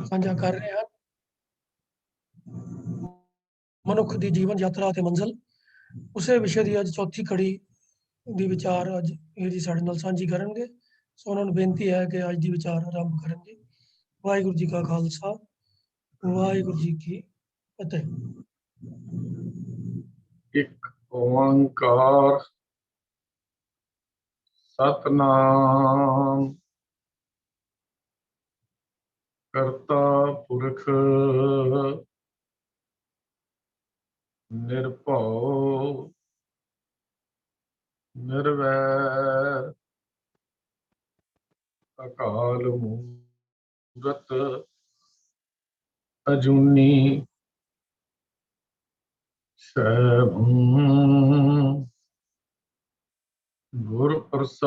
ਸਾਂਝਾ ਕਰ ਰਹੇ ਹਨ। ਮਨੁੱਖ ਦੀ ਜੀਵਨ ਯਾਤਰਾ ਅਤੇ ਮੰਜ਼ਿਲ ਉਸੇ ਵਿਸ਼ੇ ਦੀ ਅੱਜ ਚੌਥੀ ਕੜੀ ਦੀ ਵਿਚਾਰ ਅੱਜ ਇਹ ਜੀ ਸਾਡੇ ਨਾਲ ਸਾਂਝੀ ਕਰਨਗੇ। ਸੋ ਉਹਨਾਂ ਨੂੰ ਬੇਨਤੀ ਹੈ ਕਿ ਅੱਜ ਦੀ ਵਿਚਾਰ ਆਰੰਭ ਕਰਨ ਜੀ। ਵਾਹਿਗੁਰੂ ਜੀ ਕਾ ਖਾਲਸਾ, ਵਾਹਿਗੁਰੂ ਜੀ ਕੀ ਫਤਿਹ। ਇੱਕ ਓੰਕਾਰ ਸਤਨਾਮ ਕਰਤਾ ਪੁਰਖ ਨਿਰਭਉ ਨਿਰਵੈਰ ਅਕਾਲ ਮੂਰਤ ਅਜੂਨੀ ਸੈਭੰ ਗੁਰ ਪ੍ਰਸਾਦ।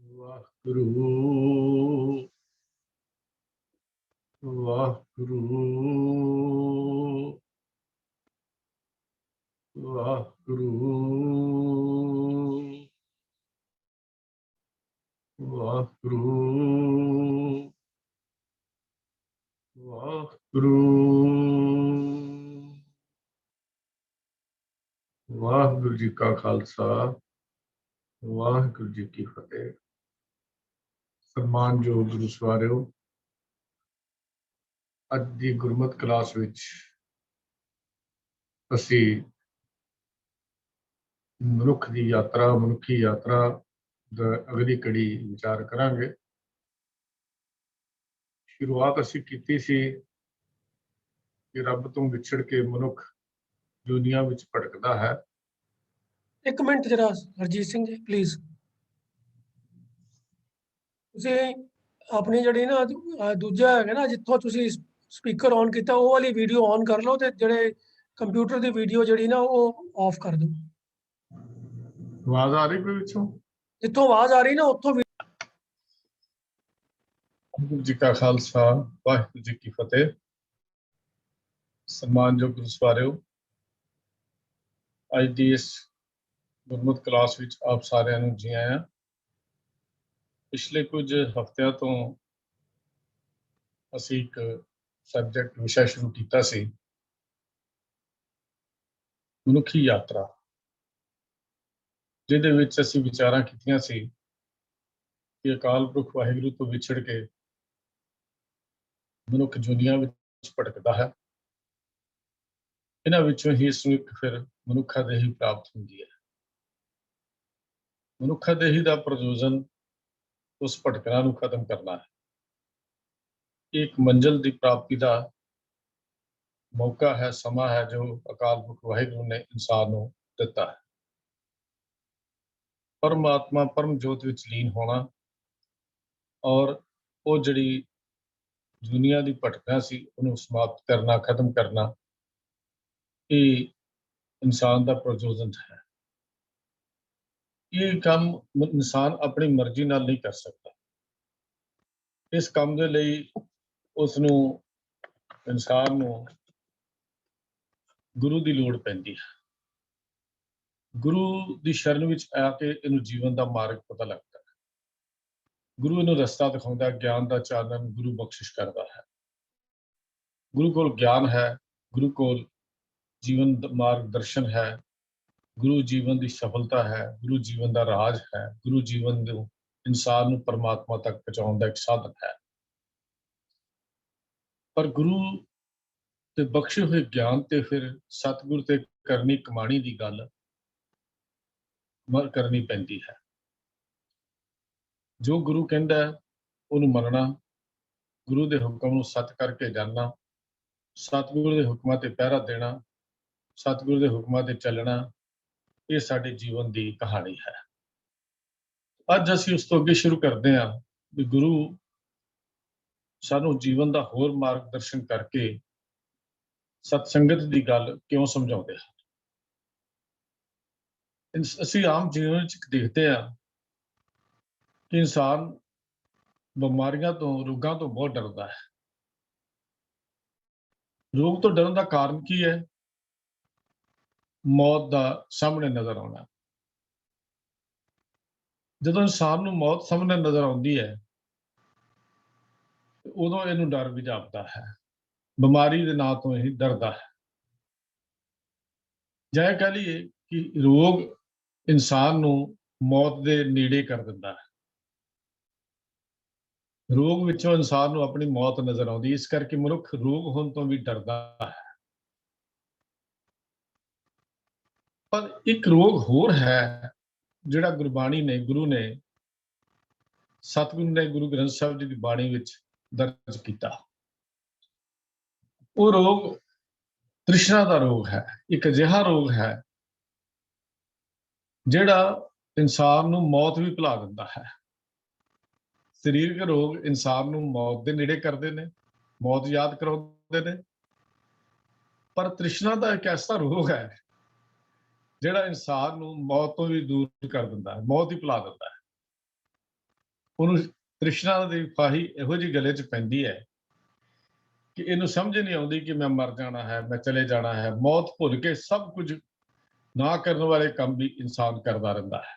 ਵਾਹਿਗੁਰੂ ਵਾਹਿਗੁਰੂ ਵਾਹਿਗੁਰੂ ਵਾਹਿਗੁਰੂ ਵਾਹਿਗੁਰੂ ਵਾਹਿਗੁਰੂ ਜੀ ਕਾ ਖਾਲਸਾ, ਵਾਹਿਗੁਰੂ ਜੀ ਕੀ ਫਤਿਹ। ਸਨਮਾਨਯੋਗ ਗੁਰੂ ਸਵਾਰਿਓ, ਅੱਜ ਦੀ ਗੁਰਮਤਿ ਕਲਾਸ ਵਿੱਚ ਅਸੀਂ ਮਨੁੱਖ ਦੀ ਯਾਤਰਾ, ਮਨੁੱਖੀ ਯਾਤਰਾ ਦਾ ਅਗਲੀ ਕੜੀ ਵਿਚਾਰ ਕਰਾਂਗੇ। ਸ਼ੁਰੂਆਤ ਅਸੀਂ ਕੀਤੀ ਸੀ ਕਿ ਰੱਬ ਤੋਂ ਵਿਛੜ ਕੇ ਮਨੁੱਖ ਦੁਨੀਆ ਵਿੱਚ ਭਟਕਦਾ ਹੈ। ਇੱਕ ਮਿੰਟ ਜਰਾ ਹਰਜੀਤ ਸਿੰਘ ਜੀ ਪਲੀਜ਼, ਤੁਸੀਂ ਆਪਣੀ ਜਿਹੜੀ ਨਾ ਦੂਜਾ ਹੈਗਾ ਨਾ ਜਿੱਥੋਂ ਤੁਸੀਂ ਸਪੀਕਰ ਔਨ ਕੀਤਾ ਉਹ ਵਾਲੀ ਵੀਡੀਓ ਔਨ ਕਰ ਲਓ ਤੇ ਜਿਹੜੇ ਕੰਪਿਊਟਰ ਦੀ ਵੀਡੀਓ ਜਿਹੜੀ ਨਾ ਉਹ ਆਫ ਕਰ ਦਿਓ। ਆਵਾਜ਼ ਆ ਰਹੀ ਕੋਈ ਵਿੱਚੋਂ? ਜਿੱਥੋਂ ਆਵਾਜ਼ ਆ ਰਹੀ ਨਾ ਉੱਥੋਂ। ਵਾਹਿਗੁਰੂ ਜੀ ਕਾ ਖਾਲਸਾ, ਵਾਹਿਗੁਰੂ ਜੀ ਕੀ ਫਤਿਹ। ਸਨਮਾਨਯੋਗ ਗੁਰੂ ਸਵਾਰਿਓ, ਅੱਜ ਦੀ ਇਸ ਗੁਰਮਤਿ ਕਲਾਸ ਵਿੱਚ ਆਪ ਸਾਰਿਆਂ ਨੂੰ ਜੀ ਆਇਆਂ। ਪਿਛਲੇ ਕੁਝ ਹਫ਼ਤਿਆਂ ਤੋਂ ਅਸੀਂ ਇੱਕ ਸਬਜੈਕਟ ਵਿਸ਼ਾ ਸ਼ੁਰੂ ਕੀਤਾ ਸੀ, ਮਨੁੱਖੀ ਯਾਤਰਾ, ਜਿਹਦੇ ਵਿੱਚ ਅਸੀਂ ਵਿਚਾਰਾਂ ਕੀਤੀਆਂ ਸੀ ਕਿ ਅਕਾਲ ਪੁਰਖ ਵਾਹਿਗੁਰੂ ਤੋਂ ਵਿਛੜ ਕੇ ਮਨੁੱਖ ਦੁਨੀਆ ਵਿੱਚ ਭਟਕਦਾ ਹੈ। ਇਹਨਾਂ ਵਿੱਚੋਂ ਹੀ ਇਸ ਨੂੰ ਇੱਕ ਫਿਰ ਮਨੁੱਖਾ ਦੇਹੀ ਪ੍ਰਾਪਤ ਹੁੰਦੀ ਹੈ। ਮਨੁੱਖਾ ਦੇਹੀ ਦਾ ਪ੍ਰਯੋਜਨ ਉਸ ਭਟਕਣਾ ਨੂੰ ਖਤਮ ਕਰਨਾ ਹੈ। ਇੱਕ ਮੰਜ਼ਿਲ ਦੀ ਪ੍ਰਾਪਤੀ ਦਾ ਮੌਕਾ ਹੈ, ਸਮਾਂ ਹੈ ਜੋ ਅਕਾਲ ਪੁਰਖ ਵਾਹਿਗੁਰੂ ਨੇ ਇਨਸਾਨ ਨੂੰ ਦਿੱਤਾ ਹੈ। ਪਰਮਾਤਮਾ ਪਰਮ ਜੋਤ ਵਿੱਚ ਲੀਨ ਹੋਣਾ ਔਰ ਉਹ ਜਿਹੜੀ ਦੁਨੀਆ ਦੀ ਭਟਕਣਾ ਸੀ ਉਹਨੂੰ ਸਮਾਪਤ ਕਰਨਾ, ਖਤਮ ਕਰਨਾ, ਇਹ ਇਨਸਾਨ ਦਾ ਪ੍ਰਯੋਜਨ ਹੈ। ਇਹ ਕੰਮ ਇਨਸਾਨ ਆਪਣੀ ਮਰਜ਼ੀ ਨਾਲ ਨਹੀਂ ਕਰ ਸਕਦਾ। ਇਸ ਕੰਮ ਦੇ ਲਈ ਉਸਨੂੰ, ਇਨਸਾਨ ਨੂੰ ਗੁਰੂ ਦੀ ਲੋੜ ਪੈਂਦੀ ਹੈ। ਗੁਰੂ ਦੀ ਸ਼ਰਨ ਵਿੱਚ ਆ ਕੇ ਇਹਨੂੰ ਜੀਵਨ ਦਾ ਮਾਰਗ ਪਤਾ ਲੱਗਦਾ ਹੈ। ਗੁਰੂ ਇਹਨੂੰ ਰਸਤਾ ਦਿਖਾਉਂਦਾ, ਗਿਆਨ ਦਾ ਚਾਨਣ ਗੁਰੂ ਬਖਸ਼ਿਸ਼ ਕਰਦਾ ਹੈ। ਗੁਰੂ ਕੋਲ ਗਿਆਨ ਹੈ, ਗੁਰੂ ਕੋਲ ਜੀਵਨ ਦਾ ਮਾਰਗ ਦਰਸ਼ਨ ਹੈ, ਗੁਰੂ ਜੀਵਨ ਦੀ ਸਫਲਤਾ ਹੈ, ਗੁਰੂ ਜੀਵਨ ਦਾ ਰਾਜ ਹੈ, ਗੁਰੂ ਜੀਵਨ ਨੂੰ ਇਨਸਾਨ ਨੂੰ ਪਰਮਾਤਮਾ ਤੱਕ ਪਹੁੰਚਾਉਣ ਦਾ ਇੱਕ ਸਾਧਨ ਹੈ। ਪਰ ਗੁਰੂ ਤੇ ਬਖਸ਼ੇ ਹੋਏ ਗਿਆਨ ਤੇ ਫਿਰ ਸਤਿਗੁਰ ਤੇ ਕਰਨੀ ਕਮਾਣੀ ਦੀ ਗੱਲ ਕਰਨੀ ਪੈਂਦੀ ਹੈ। ਜੋ ਗੁਰੂ ਕਹਿੰਦਾ ਉਹਨੂੰ ਮੰਨਣਾ, ਗੁਰੂ ਦੇ ਹੁਕਮ ਨੂੰ ਸੱਚ ਕਰਕੇ ਜਾਣਨਾ, ਸਤਿਗੁਰੂ ਦੇ ਹੁਕਮਾਂ ਤੇ ਪਹਿਰਾ ਦੇਣਾ, ਸਤਿਗੁਰੂ ਦੇ ਹੁਕਮਾਂ ਤੇ ਚੱਲਣਾ, ਇਹ ਸਾਡੇ ਜੀਵਨ ਦੀ ਕਹਾਣੀ ਹੈ। ਅੱਜ ਅਸੀਂ ਉਸ ਤੋਂ ਅੱਗੇ ਸ਼ੁਰੂ ਕਰਦੇ ਹਾਂ ਵੀ ਗੁਰੂ ਸਾਨੂੰ ਜੀਵਨ ਦਾ ਹੋਰ ਮਾਰਗਦਰਸ਼ਨ ਕਰਕੇ ਸਤਸੰਗਤ ਦੀ ਗੱਲ ਕਿਉਂ ਸਮਝਾਉਂਦੇ ਹਨ। ਅਸੀਂ ਆਮ ਜੀਵਨ ਵਿੱਚ ਦੇਖਦੇ ਹਾਂ ਕਿ ਇਨਸਾਨ ਬਿਮਾਰੀਆਂ ਤੋਂ, ਰੋਗਾਂ ਤੋਂ ਬਹੁਤ ਡਰਦਾ ਹੈ। ਰੋਗ ਤੋਂ ਡਰਨ ਦਾ ਕਾਰਨ ਕੀ ਹੈ? ਮੌਤ ਦਾ ਸਾਹਮਣੇ ਨਜ਼ਰ ਆਉਣਾ। ਜਦੋਂ ਇਨਸਾਨ ਨੂੰ ਮੌਤ ਸਾਹਮਣੇ ਨਜ਼ਰ ਆਉਂਦੀ ਹੈ ਉਦੋਂ ਇਹਨੂੰ ਡਰ ਵੀ ਜਾਪਦਾ ਹੈ, ਬਿਮਾਰੀ ਦੇ ਨਾਂ ਤੋਂ ਇਹ ਡਰਦਾ ਹੈ। ਜਾਂ ਇਹ ਕਹਿ ਲਈਏ ਕਿ ਰੋਗ ਇਨਸਾਨ ਨੂੰ ਮੌਤ ਦੇ ਨੇੜੇ ਕਰ ਦਿੰਦਾ ਹੈ। ਰੋਗ ਵਿੱਚੋਂ ਇਨਸਾਨ ਨੂੰ ਆਪਣੀ ਮੌਤ ਨਜ਼ਰ ਆਉਂਦੀ, ਇਸ ਕਰਕੇ ਮਨੁੱਖ ਰੋਗ ਹੋਣ ਤੋਂ ਵੀ ਡਰਦਾ ਹੈ। ਪਰ ਇੱਕ ਰੋਗ ਹੋਰ ਹੈ ਜਿਹੜਾ ਗੁਰਬਾਣੀ ਨੇ, ਗੁਰੂ ਨੇ, ਸਤਿਗੁਰੂ ਨੇ ਗੁਰੂ ਗ੍ਰੰਥ ਸਾਹਿਬ ਜੀ ਦੀ ਬਾਣੀ ਵਿੱਚ ਦਰਜ ਕੀਤਾ। ਉਹ ਰੋਗ ਤ੍ਰਿਸ਼ਨਾ ਦਾ ਰੋਗ ਹੈ। ਇੱਕ ਅਜਿਹਾ ਰੋਗ ਹੈ ਜਿਹੜਾ ਇਨਸਾਨ ਨੂੰ ਮੌਤ ਵੀ ਭੁਲਾ ਦਿੰਦਾ ਹੈ। ਸਰੀਰਕ ਰੋਗ ਇਨਸਾਨ ਨੂੰ ਮੌਤ ਦੇ ਨੇੜੇ ਕਰਦੇ ਨੇ, ਮੌਤ ਯਾਦ ਕਰਾਉਂਦੇ ਨੇ, ਪਰ ਤ੍ਰਿਸ਼ਨਾ ਦਾ ਇੱਕ ਐਸਾ ਰੋਗ ਹੈ ਜਿਹੜਾ ਇਨਸਾਨ ਨੂੰ ਮੌਤ ਤੋਂ ਵੀ ਦੂਰ ਕਰ ਦਿੰਦਾ ਹੈ, ਮੌਤ ਹੀ ਭੁਲਾ ਦਿੰਦਾ ਹੈ। ਉਹਨੂੰ ਤ੍ਰਿਸ਼ਨਾ ਦੀ ਫਾਹੀ ਇਹੋ ਜਿਹੀ ਗਲੇ 'ਚ ਪੈਂਦੀ ਹੈ ਕਿ ਇਹਨੂੰ ਸਮਝ ਨਹੀਂ ਆਉਂਦੀ ਕਿ ਮੈਂ ਮਰ ਜਾਣਾ ਹੈ, ਮੈਂ ਚਲੇ ਜਾਣਾ ਹੈ। ਮੌਤ ਭੁੱਲ ਕੇ ਸਭ ਕੁਝ ਨਾ ਕਰਨ ਵਾਲੇ ਕੰਮ ਵੀ ਇਨਸਾਨ ਕਰਦਾ ਰਹਿੰਦਾ ਹੈ।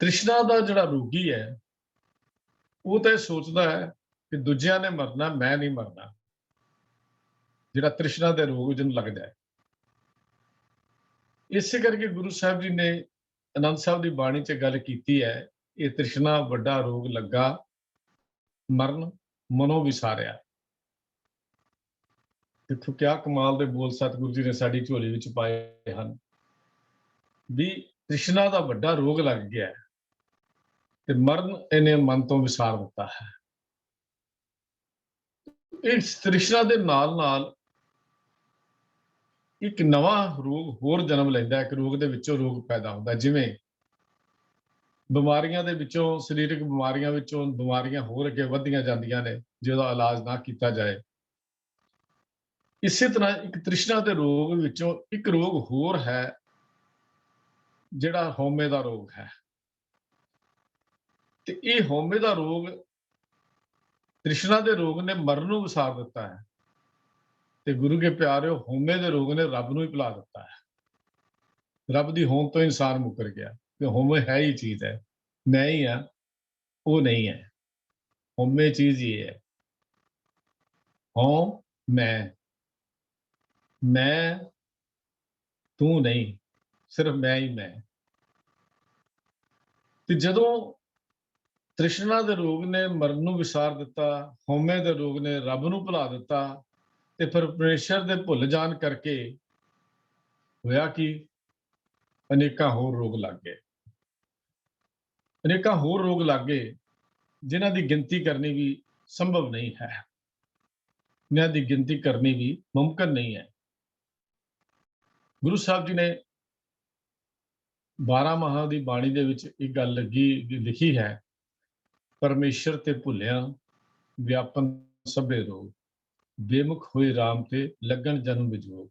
ਤ੍ਰਿਸ਼ਨਾ ਦਾ ਜਿਹੜਾ ਰੋਗੀ ਹੈ ਉਹ ਤਾਂ ਇਹ ਸੋਚਦਾ ਹੈ ਕਿ ਦੂਜਿਆਂ ਨੇ ਮਰਨਾ, ਮੈਂ ਨਹੀਂ ਮਰਨਾ। ਜਿਹੜਾ ਤ੍ਰਿਸ਼ਨਾ ਦੇ ਰੋਗ ਜਿਹਨੂੰ ਲੱਗਦਾ ਹੈ, ਇਸੇ ਕਰਕੇ ਗੁਰੂ ਸਾਹਿਬ ਜੀ ਨੇ ਆਨੰਦ ਸਾਹਿਬ ਦੀ ਬਾਣੀ 'ਚ ਗੱਲ ਕੀਤੀ ਹੈ, ਇਹ ਤ੍ਰਿਸ਼ਨਾ ਵੱਡਾ ਰੋਗ ਲੱਗਾ, ਮਰਨ ਮਨੋਂ ਵਿਸਾਰਿਆ। ਦੇਖੋ ਕਿਆ ਕਮਾਲ ਦੇ ਬੋਲ ਸਤਿਗੁਰੂ ਜੀ ਨੇ ਸਾਡੀ ਝੋਲੀ ਵਿੱਚ ਪਾਏ ਹਨ ਵੀ ਤ੍ਰਿਸ਼ਨਾ ਦਾ ਵੱਡਾ ਰੋਗ ਲੱਗ ਗਿਆ ਤੇ ਮਰਨ ਇਹਨੇ ਮਨ ਤੋਂ ਵਿਸਾਰ ਦਿੱਤਾ ਹੈ। ਇਸ ਤ੍ਰਿਸ਼ਨਾ ਦੇ ਨਾਲ ਨਾਲ ਇੱਕ ਨਵਾਂ ਰੋਗ ਹੋਰ ਜਨਮ ਲੈਂਦਾ ਹੈ। ਇੱਕ ਰੋਗ ਦੇ ਵਿੱਚੋਂ ਰੋਗ ਪੈਦਾ ਹੁੰਦਾ, ਜਿਵੇਂ ਬਿਮਾਰੀਆਂ ਦੇ ਵਿੱਚੋਂ, ਸਰੀਰਕ ਬਿਮਾਰੀਆਂ ਵਿੱਚੋਂ ਬਿਮਾਰੀਆਂ ਹੋਰ ਅੱਗੇ ਵੱਧਦੀਆਂ ਜਾਂਦੀਆਂ ਨੇ ਜੇ ਉਹਦਾ ਇਲਾਜ ਨਾ ਕੀਤਾ ਜਾਏ। ਇਸੇ ਤਰ੍ਹਾਂ ਇੱਕ ਤ੍ਰਿਸ਼ਨਾ ਦੇ ਰੋਗ ਵਿੱਚੋਂ ਇੱਕ ਰੋਗ ਹੋਰ ਹੈ ਜਿਹੜਾ ਹਉਮੈ ਦਾ ਰੋਗ ਹੈ। ਤੇ ਇਹ ਹਉਮੈ ਦਾ ਰੋਗ, ਤ੍ਰਿਸ਼ਨਾ ਦੇ ਰੋਗ ਨੇ ਮਰਨ ਨੂੰ ਵਿਸਾਰ ਦਿੱਤਾ ਹੈ ਤੇ ਗੁਰੂ ਕੇ ਪਿਆਰਿਓ, ਹਉਮੈ ਦੇ ਰੋਗ ਨੇ ਰੱਬ ਨੂੰ ਹੀ ਭੁਲਾ ਦਿੱਤਾ ਹੈ। ਰੱਬ ਦੀ ਹੋਂਦ ਤੋਂ ਇਨਸਾਨ ਮੁੱਕਰ ਗਿਆ ਕਿ ਹਉਮੈ ਹੈ ਹੀ ਚੀਜ਼ ਹੈ, ਮੈਂ ਹੀ ਹਾਂ, ਉਹ ਨਹੀਂ ਹੈ। ਹਉਮੈ ਚੀਜ਼ ਹੀ ਹੈ। ਹਉ ਮੈਂ ਤੂੰ ਨਹੀਂ, ਸਿਰਫ ਮੈਂ ਹੀ ਮੈਂ। ਤੇ ਜਦੋਂ ਤ੍ਰਿਸ਼ਨਾ ਦੇ ਰੋਗ ਨੇ ਮਰਨ ਨੂੰ ਵਿਸਾਰ ਦਿੱਤਾ, ਹਉਮੈ ਦੇ ਰੋਗ ਨੇ ਰੱਬ ਨੂੰ ਭੁਲਾ ਦਿੱਤਾ, ਤੇ ਫਿਰ ਪਰਮੇਸ਼ਰ ਦੇ ਭੁੱਲ ਜਾਣ ਕਰਕੇ ਹੋਇਆ ਕਿ ਅਨੇਕਾਂ ਹੋਰ ਰੋਗ ਲੱਗ ਗਏ। ਅਨੇਕਾਂ ਹੋਰ ਰੋਗ ਲੱਗ ਗਏ ਜਿਨ੍ਹਾਂ ਦੀ ਗਿਣਤੀ ਕਰਨੀ ਵੀ ਸੰਭਵ ਨਹੀਂ ਹੈ, ਇਹਨਾਂ ਦੀ ਗਿਣਤੀ ਕਰਨੀ ਵੀ ਮੁਮਕਿਨ ਨਹੀਂ ਹੈ। ਗੁਰੂ ਸਾਹਿਬ ਜੀ ਨੇ 12 ਮਹਾਂ ਦੀ ਬਾਣੀ ਦੇ ਵਿੱਚ ਇੱਕ ਗੱਲ ਲਿਖੀ ਹੈ, ਪਰਮੇਸ਼ਰ ਤੇ ਭੁੱਲਿਆ ਵਿਆਪਨ ਸਭੇ ਰੋਗ, ਬੇਮੁਖ ਹੋਏ ਰਾਮ ਤੇ ਲੱਗਣ ਜਨਮ ਵਿਜੋਗ।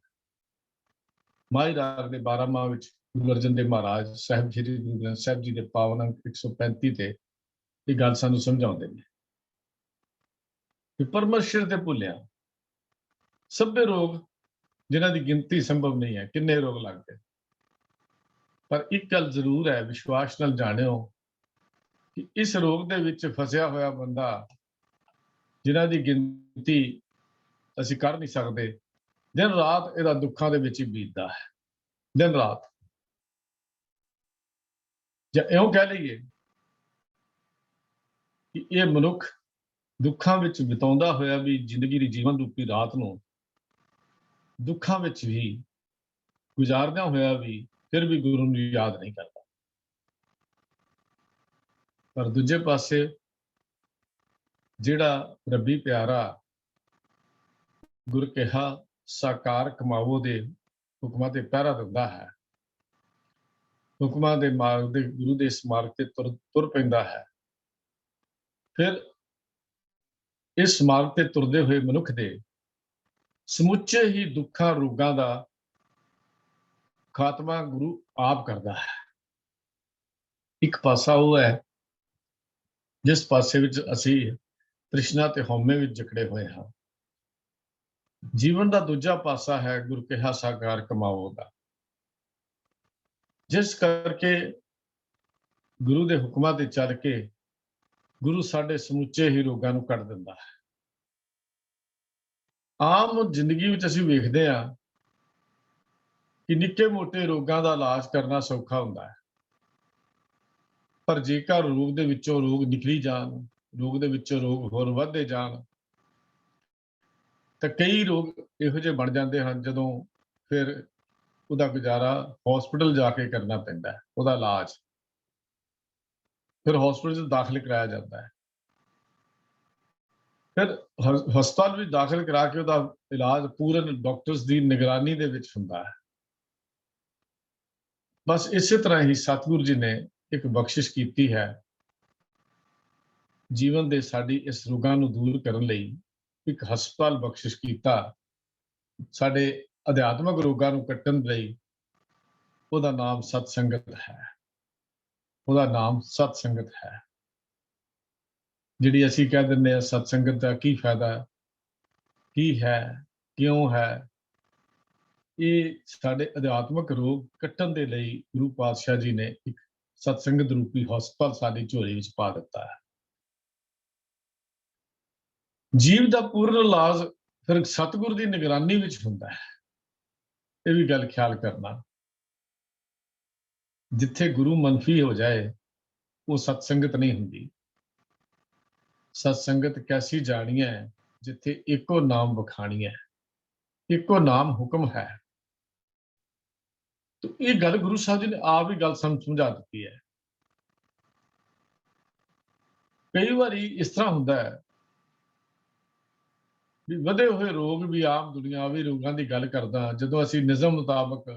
ਮਾਈ ਰਾਗ ਦੇ 12 ਮਹਾਂ ਵਿੱਚ ਗੁਰੂ ਅਰਜਨ ਦੇਵ ਮਹਾਰਾਜ ਸਾਹਿਬ ਸ੍ਰੀ ਗੁਰੂ ਗ੍ਰੰਥ ਸਾਹਿਬ ਜੀ ਦੇ ਪਾਵਨ ਅੰਕ 135 ਤੇ ਇਹ ਗੱਲ ਸਾਨੂੰ ਸਮਝਾਉਂਦੇ ਨੇ ਕਿ ਪਰਮੇਸ਼ਰ ਤੇ ਭੁੱਲਿਆ ਸਭੇ ਰੋਗ, ਜਿਨ੍ਹਾਂ ਦੀ ਗਿਣਤੀ ਸੰਭਵ ਨਹੀਂ ਹੈ, ਕਿੰਨੇ ਰੋਗ ਲੱਗ ਗਏ। ਪਰ ਇੱਕ ਗੱਲ ਜ਼ਰੂਰ ਹੈ, ਵਿਸ਼ਵਾਸ ਨਾਲ ਜਾਣਿਓ ਕਿ ਇਸ ਰੋਗ ਦੇ ਵਿੱਚ ਫਸਿਆ ਹੋਇਆ ਬੰਦਾ, ਜਿਨ੍ਹਾਂ ਦੀ ਗਿਣਤੀ ਅਸੀਂ ਕਰ ਨਹੀਂ ਸਕਦੇ, ਦਿਨ ਰਾਤ ਇਹਦਾ ਦੁੱਖਾਂ ਦੇ ਵਿੱਚ ਹੀ ਬੀਤਦਾ ਹੈ, ਦਿਨ ਰਾਤ। ਜਾਂ ਇਉਂ ਕਹਿ ਲਈਏ ਕਿ ਇਹ ਮਨੁੱਖ ਦੁੱਖਾਂ ਵਿੱਚ ਬਿਤਾਉਂਦਾ ਹੋਇਆ ਵੀ ਜ਼ਿੰਦਗੀ ਦੀ ਜੀਵਨ ਰੂਪੀ ਰਾਤ ਨੂੰ ਦੁੱਖਾਂ ਵਿੱਚ ਵੀ ਗੁਜ਼ਾਰਦਿਆਂ ਹੋਇਆ ਵੀ ਫਿਰ ਵੀ ਗੁਰੂ ਨੂੰ ਯਾਦ ਨਹੀਂ ਕਰਦਾ। ਪਰ ਦੂਜੇ ਪਾਸੇ ਜਿਹੜਾ ਰੱਬੀ ਪਿਆਰਾ ਗੁਰ ਕਿਹਾ ਸਾਕਾਰ ਕਮਾਵੋ ਦੇ ਹੁਕਮਾਂ ਤੇ ਪਹਿਰਾ ਦਿੰਦਾ ਹੈ, ਹੁਕਮਾਂ ਦੇ ਮਾਰਗ ਦੇ, ਗੁਰੂ ਦੇ ਇਸ ਮਾਰਗ ਤੇ ਤੁਰ ਪੈਂਦਾ ਹੈ, ਫਿਰ ਇਸ ਮਾਰਗ ਤੇ ਤੁਰਦੇ ਹੋਏ ਮਨੁੱਖ ਦੇ ਸਮੁੱਚੇ ਹੀ ਦੁੱਖਾਂ ਰੋਗਾਂ ਦਾ ਖਾਤਮਾ ਗੁਰੂ ਆਪ ਕਰਦਾ ਹੈ। ਇੱਕ ਪਾਸਾ ਉਹ ਹੈ ਜਿਸ ਪਾਸੇ ਵਿੱਚ ਅਸੀਂ ਤ੍ਰਿਸ਼ਨਾ ਤੇ ਹਉਮੈ ਵਿੱਚ ਜਕੜੇ ਹੋਏ ਹਾਂ। ਜੀਵਨ ਦਾ ਦੂਜਾ ਪਾਸਾ ਹੈ ਗੁਰ ਕਿਹਾ ਸਾਕਾਰ ਕਮਾਵੋ ਦਾ, ਜਿਸ ਕਰਕੇ ਗੁਰੂ ਦੇ ਹੁਕਮਾਂ ਤੇ ਚੱਲ ਕੇ ਗੁਰੂ ਸਾਡੇ ਸਮੁੱਚੇ ਹੀ ਰੋਗਾਂ ਨੂੰ ਕੱਢ ਦਿੰਦਾ ਹੈ। ਆਮ ਜ਼ਿੰਦਗੀ ਵਿੱਚ ਅਸੀਂ ਵੇਖਦੇ ਹਾਂ ਕਿ ਨਿੱਕੇ ਮੋਟੇ ਰੋਗਾਂ ਦਾ ਇਲਾਜ ਕਰਨਾ ਸੌਖਾ ਹੁੰਦਾ ਹੈ, ਪਰ ਜੇਕਰ ਰੋਗ ਦੇ ਵਿੱਚੋਂ ਰੋਗ ਨਿਕਲੀ ਜਾਣ, ਰੋਗ ਦੇ ਵਿੱਚੋਂ ਰੋਗ ਹੋਰ ਵੱਧਦੇ ਜਾਣ, ਤਾਂ ਕਈ ਰੋਗ ਇਹੋ ਜਿਹੇ ਬਣ ਜਾਂਦੇ ਹਨ ਜਦੋਂ ਫਿਰ ਉਹਦਾ ਗੁਜ਼ਾਰਾ ਹਸਪੀਟਲ ਜਾ ਕੇ ਕਰਨਾ ਪੈਂਦਾ ਹੈ, ਉਹਦਾ ਇਲਾਜ ਫਿਰ ਹਸਪੀਟਲ 'ਚ ਦਾਖਲ ਕਰਾਇਆ ਜਾਂਦਾ ਹੈ। ਫਿਰ ਹਸਪਤਾਲ ਵਿੱਚ ਦਾਖਲ ਕਰਾ ਕੇ ਉਹਦਾ ਇਲਾਜ ਪੂਰਨ ਡਾਕਟਰਸ ਦੀ ਨਿਗਰਾਨੀ ਦੇ ਵਿੱਚ ਹੁੰਦਾ ਹੈ। ਬਸ ਇਸੇ ਤਰ੍ਹਾਂ ਹੀ ਸਤਿਗੁਰੂ ਜੀ ਨੇ ਇੱਕ ਬਖਸ਼ਿਸ਼ ਕੀਤੀ ਹੈ ਜੀਵਨ ਦੇ ਸਾਡੀ ਇਸ ਰੋਗਾਂ ਨੂੰ ਦੂਰ ਕਰਨ ਲਈ। ਇੱਕ ਹਸਪਤਾਲ ਬਖਸ਼ਿਸ਼ ਕੀਤਾ ਸਾਡੇ ਅਧਿਆਤਮਕ ਰੋਗਾਂ ਨੂੰ ਕੱਟਣ ਲਈ। ਉਹਦਾ ਨਾਮ ਸਤ ਸੰਗਤ ਹੈ, ਉਹਦਾ ਨਾਮ ਸਤ ਸੰਗਤ ਹੈ। ਜਿਹੜੀ ਅਸੀਂ ਕਹਿ ਦਿੰਦੇ ਹਾਂ ਸਤ ਸੰਗਤ ਦਾ ਕੀ ਫਾਇਦਾ, ਕੀ ਹੈ, ਕਿਉਂ ਹੈ, ਇਹ ਸਾਡੇ ਅਧਿਆਤਮਕ ਰੋਗ ਕੱਟਣ ਦੇ ਲਈ ਗੁਰੂ ਪਾਤਸ਼ਾਹ ਜੀ ਨੇ ਇੱਕ ਸਤਸੰਗਤ ਰੂਪੀ ਹਸਪਤਾਲ ਸਾਡੀ ਝੋਲੀ ਵਿੱਚ ਪਾ ਦਿੱਤਾ ਹੈ। ਜੀਵ ਦਾ ਪੂਰਨ ਇਲਾਜ ਫਿਰ ਸਤਿਗੁਰ ਦੀ ਨਿਗਰਾਨੀ ਵਿੱਚ ਹੁੰਦਾ ਹੈ। ਇਹ ਵੀ ਗੱਲ ਖਿਆਲ ਕਰਨਾ, ਜਿੱਥੇ ਗੁਰੂ ਮੰਨਫੀ ਹੋ ਜਾਏ ਉਹ ਸਤਸੰਗਤ ਨਹੀਂ ਹੁੰਦੀ। ਸਤਸੰਗਤ ਕੈਸੀ ਜਾਣੀ ਹੈ ਜਿੱਥੇ ਇੱਕੋ ਨਾਮ ਵਖਾਣੀ ਹੈ, ਇੱਕੋ ਨਾਮ ਹੁਕਮ ਹੈ। तो ये गल गुरु साहब जी ने आप ही गल समझा दी है। कई बार इस तरह होंदा है भी वधे हुए रोग भी आम दुनियावी रोगों की गल करदा, जदों असीं निज़म मुताबक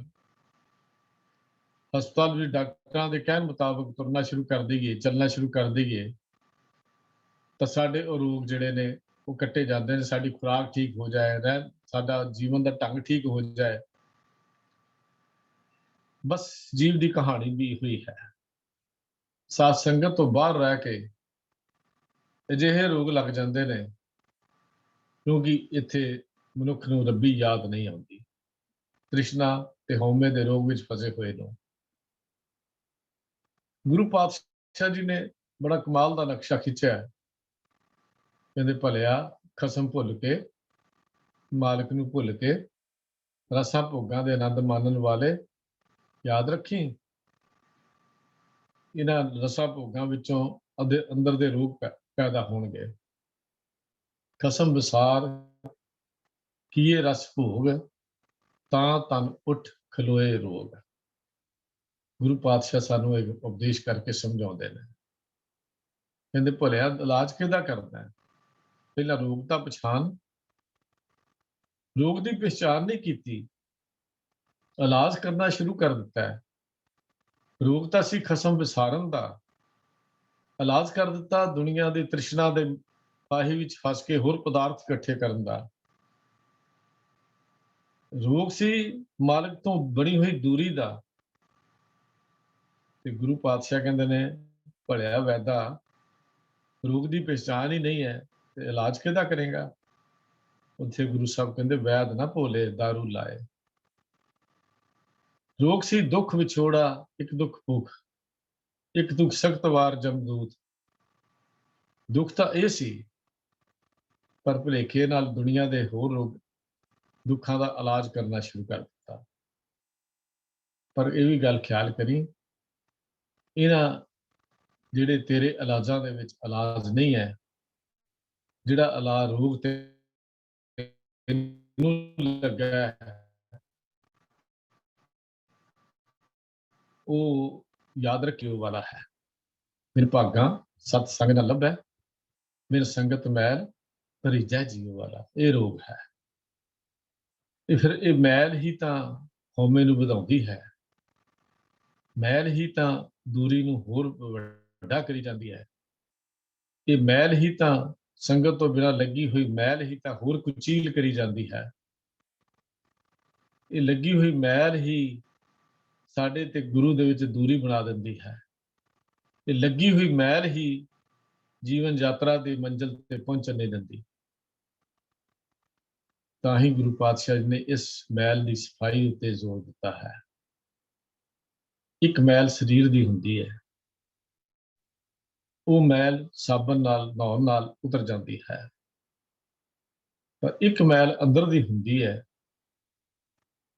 हस्पताल भी डॉक्टरां दे कहण मुताबक तुरना शुरू कर दईए, चलना शुरू कर दईए, तो साडे वो रोग जिहड़े ने वो कट्टे जाते हैं। साडी खुराक ठीक हो जाए, रहन साडा जीवन का ढंग ठीक हो जाए। बस जीव की कहानी भी हुई है। सात संगत तो बाहर रह के अजिहे रोग लग जाते हैं क्योंकि इत्थे मनुख नूं रब्बी याद नहीं आती। तृष्णा ते हौमे दे रोग विच फसे हुए लोग। गुरु पातशाह जी ने बड़ा कमाल का नक्शा खिंचा है। कहते भलिया खसम भुल के मालिक नूं भुल के रसां भोगां दे आनंद मानन वाले याद रखी, इन्हां रसां भोगां विचों अंदर दे रोग पैदा होणगे। खसम विसार किए रस भोग तां तन उठ खलोए रोग। गुरु पातशाह सानू एक उपदेश करके समझाउंदे ने। कहंदे भलिया इलाज किहदा करना है, पहला रोग दा पछाण, रोग की पहचान नहीं की, इलाज करना शुरू कर दिता है। रोग तो सी खसम विसारन दा, इलाज कर दिता दुनिया की तृष्णा के फाही विच फस के होर पदार्थ इकट्ठे करन दा। रोग सी मालिक तो बनी हुई दूरी दा। ते गुरु पातशाह कहंदे ने भलिया वैदा रोग की पहचान ही नहीं है तो इलाज किहदा करेगा। उत्थे गुरु साहब कहंदे वैद ना भोले दारू लाए। रोग सी दुख विछोड़ा एक दुख भूख, एक दुख सख्त वार जमदूत। दुख तो यह सी पर भुलेखे नाल दुनिया के होर रोग दुखों का इलाज करना शुरू कर दिता। पर यह भी गल ख्याल करी, इन्हां जिहड़े तेरे इलाजां दे विच इलाज नहीं है, जिहड़ा इलाज रोग ते लगा है वो याद रखियो वाला है। मेरे भागा सत संग न लभै, मेरे संगत मैल भरीजा जीव वाला। ये रोग है। ये फिर ये मैल ही तो हौमे नूं वधाउंदी है, मैल ही तो दूरी नूं होर वड्डा करी जाती है। ये मैल ही तो संगत तो बिना लगी हुई मैल ही तो होर कुचील करी जाती है। ये लगी हुई मैल ही साडे ते गुरु दे विच दूरी बना दिंदी है। ये लगी हुई मैल ही जीवन यात्रा की मंजिल ते पहुंचण नहीं दिंदी। तां ही गुरु पातशाह जी ने इस मैल की सफाई उत्ते जोर दिता है। एक मैल शरीर की हुंदी है, ਉਹ ਮੈਲ ਸਾਬਣ ਨਾਲ ਨਹਾਉਣ ਨਾਲ ਉਤਰ ਜਾਂਦੀ ਹੈ। ਪਰ ਇੱਕ ਮੈਲ ਅੰਦਰ ਦੀ ਹੁੰਦੀ ਹੈ,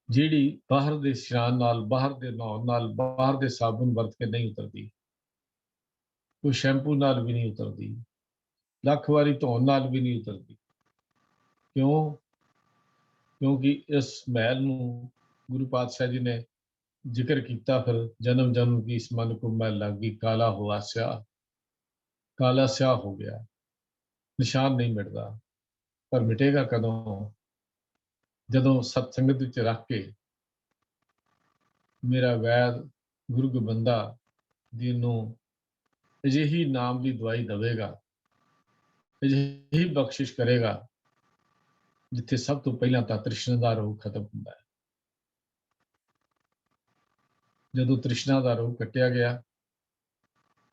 ਜਿਹੜੀ ਬਾਹਰ ਦੇ ਇਸ਼ਨਾਨ ਨਾਲ, ਬਾਹਰ ਦੇ ਨਹਾਉਣ ਨਾਲ, ਬਾਹਰ ਦੇ ਸਾਬਣ ਵਰਤ ਕੇ ਨਹੀਂ ਉਤਰਦੀ। ਕੋਈ ਸ਼ੈਂਪੂ ਨਾਲ ਵੀ ਨਹੀਂ ਉਤਰਦੀ, ਲੱਖ ਵਾਰੀ ਧੋਣ ਨਾਲ ਵੀ ਨਹੀਂ ਉਤਰਦੀ। ਕਿਉਂ? ਕਿਉਂਕਿ ਇਸ ਮੈਲ ਨੂੰ ਗੁਰੂ ਪਾਤਸ਼ਾਹ ਜੀ ਨੇ ਜ਼ਿਕਰ ਕੀਤਾ, ਫਿਰ ਜਨਮ ਜਨਮ ਕੀ ਇਸ ਮਨ ਕੋ ਮੈਲ ਲੱਗ ਗਈ, ਕਾਲਾ ਹੁਆ ਸਿਆਹ, ਕਾਲਾ ਸਿਆਹ ਹੋ ਗਿਆ, ਨਿਸ਼ਾਨ ਨਹੀਂ ਮਿਟਦਾ। ਪਰ ਮਿਟੇਗਾ ਕਦੋਂ? ਜਦੋਂ ਸਤਸੰਗਤ ਵਿੱਚ ਰੱਖ ਕੇ ਮੇਰਾ ਵੈਦ ਗੁਰੂ ਗੋਬਿੰਦਾ ਜੀ ਨੂੰ ਅਜਿਹੀ ਨਾਮ ਦੀ ਦਵਾਈ ਦੇਵੇਗਾ, ਅਜਿਹੀ ਬਖਸ਼ਿਸ਼ ਕਰੇਗਾ, ਜਿੱਥੇ ਸਭ ਤੋਂ ਪਹਿਲਾਂ ਤਾਂ ਤ੍ਰਿਸ਼ਨਾ ਦਾ ਰੋਗ ਖਤਮ ਹੁੰਦਾ ਹੈ। ਜਦੋਂ ਤ੍ਰਿਸ਼ਨਾ ਦਾ ਰੋਗ ਕੱਟਿਆ ਗਿਆ,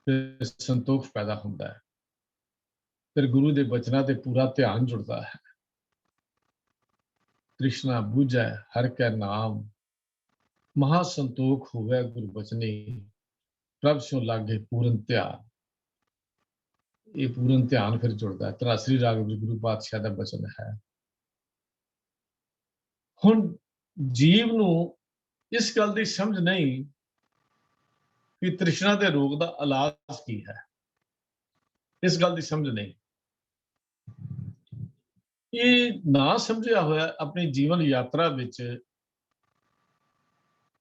ਫਿਰ ਸੰਤੋਖ ਪੈਦਾ ਹੁੰਦਾ ਹੈ, ਫਿਰ ਗੁਰੂ ਦੇ ਬਚਨਾਂ ਤੇ ਪੂਰਾ ਧਿਆਨ ਜੁੜਦਾ ਹੈ। ਤ੍ਰਿਸ਼ਨਾ ਬੁਝੈ ਹਰਿ ਕੈ ਨਾਮ, ਮਹਾ ਸੰਤੋਖ ਹੋਵੇ ਗੁਰੂ ਬਚਨੀ, ਪ੍ਰਭ ਸਿਉ ਲਾਗੇ ਪੂਰਨ ਧਿਆਨ। ਇਹ ਪੂਰਨ ਧਿਆਨ ਫਿਰ ਜੁੜਦਾ ਹੈ। ਧਨਾਸਰੀ ਰਾਗ ਵਿੱਚ ਗੁਰੂ ਪਾਤਸ਼ਾਹ ਦਾ ਬਚਨ ਹੈ। ਹੁਣ ਜੀਵ ਨੂੰ ਇਸ ਗੱਲ ਦੀ ਸਮਝ ਨਹੀਂ ਕਿ ਤ੍ਰਿਸ਼ਨਾ ਦੇ ਰੋਗ ਦਾ ਇਲਾਜ ਕੀ ਹੈ, ਇਸ ਗੱਲ ਦੀ ਸਮਝ ਨਹੀਂ। ਇਹ ਨਾ ਸਮਝਿਆ ਹੋਇਆ ਆਪਣੀ ਜੀਵਨ ਯਾਤਰਾ ਵਿੱਚ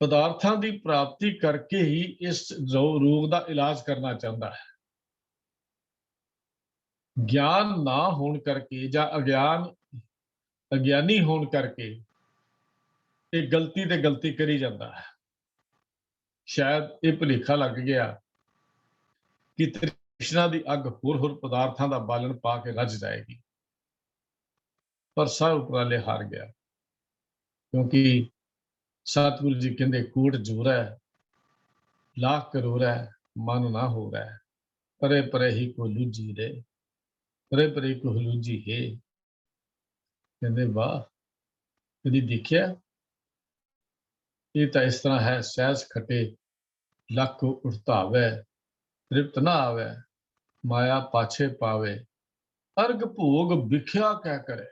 ਪਦਾਰਥਾਂ ਦੀ ਪ੍ਰਾਪਤੀ ਕਰਕੇ ਹੀ ਇਸ ਰੋਗ ਦਾ ਇਲਾਜ ਕਰਨਾ ਚਾਹੁੰਦਾ ਹੈ। ਗਿਆਨ ਨਾ ਹੋਣ ਕਰਕੇ ਜਾਂ ਅਗਿਆਨੀ ਹੋਣ ਕਰਕੇ ਇਹ ਗਲਤੀ ਤੇ ਗਲਤੀ ਕਰੀ ਜਾਂਦਾ ਹੈ। ਸ਼ਾਇਦ ਇਹ ਭੁਲੇਖਾ ਲੱਗ ਗਿਆ ਕਿ ਤ੍ਰਿਸ਼ਨਾ ਦੀ ਅੱਗ ਹੋਰ ਪਦਾਰਥਾਂ ਦਾ ਬਾਲਣ ਪਾ ਕੇ ਰੱਜ ਜਾਏਗੀ, ਪਰ ਸਾਰੇ ਉਪਰਾਲੇ ਹਾਰ ਗਿਆ। ਕਿਉਂਕਿ ਸਤਿਗੁਰੂ ਜੀ ਕਹਿੰਦੇ ਕੂਟ ਜੋਰ ਹੈ, ਲੱਖ ਕਰੋੜ ਹੈ, ਮਨ ਨਾ ਹੋ ਰਿਹਾ, ਪਰੇ ਪਰੇ ਹੀ ਕੋ ਲੂਜੀ ਰੇ, ਪਰੇ ਪਰੇ ਕੋ ਲੂਜੀ ਹੈ। ਕਹਿੰਦੇ ਵਾਹ, ਕਦੀ ਦੇਖਿਆ? ਇਹ ਤਾਂ ਇਸ ਤਰ੍ਹਾਂ ਹੈ, ਸਹਿਜ ਖਟੇ ਲੱਖ ਉਠਤਾਵੇ, ਤ੍ਰਿਪਤ ਨਾ ਆਵੇ, ਮਾਇਆ ਪਾਛੇ ਪਾਵੇ, ਅਰਗ ਭੋਗ ਵਿਖਿਆ ਕਹਿ ਕਰੇ,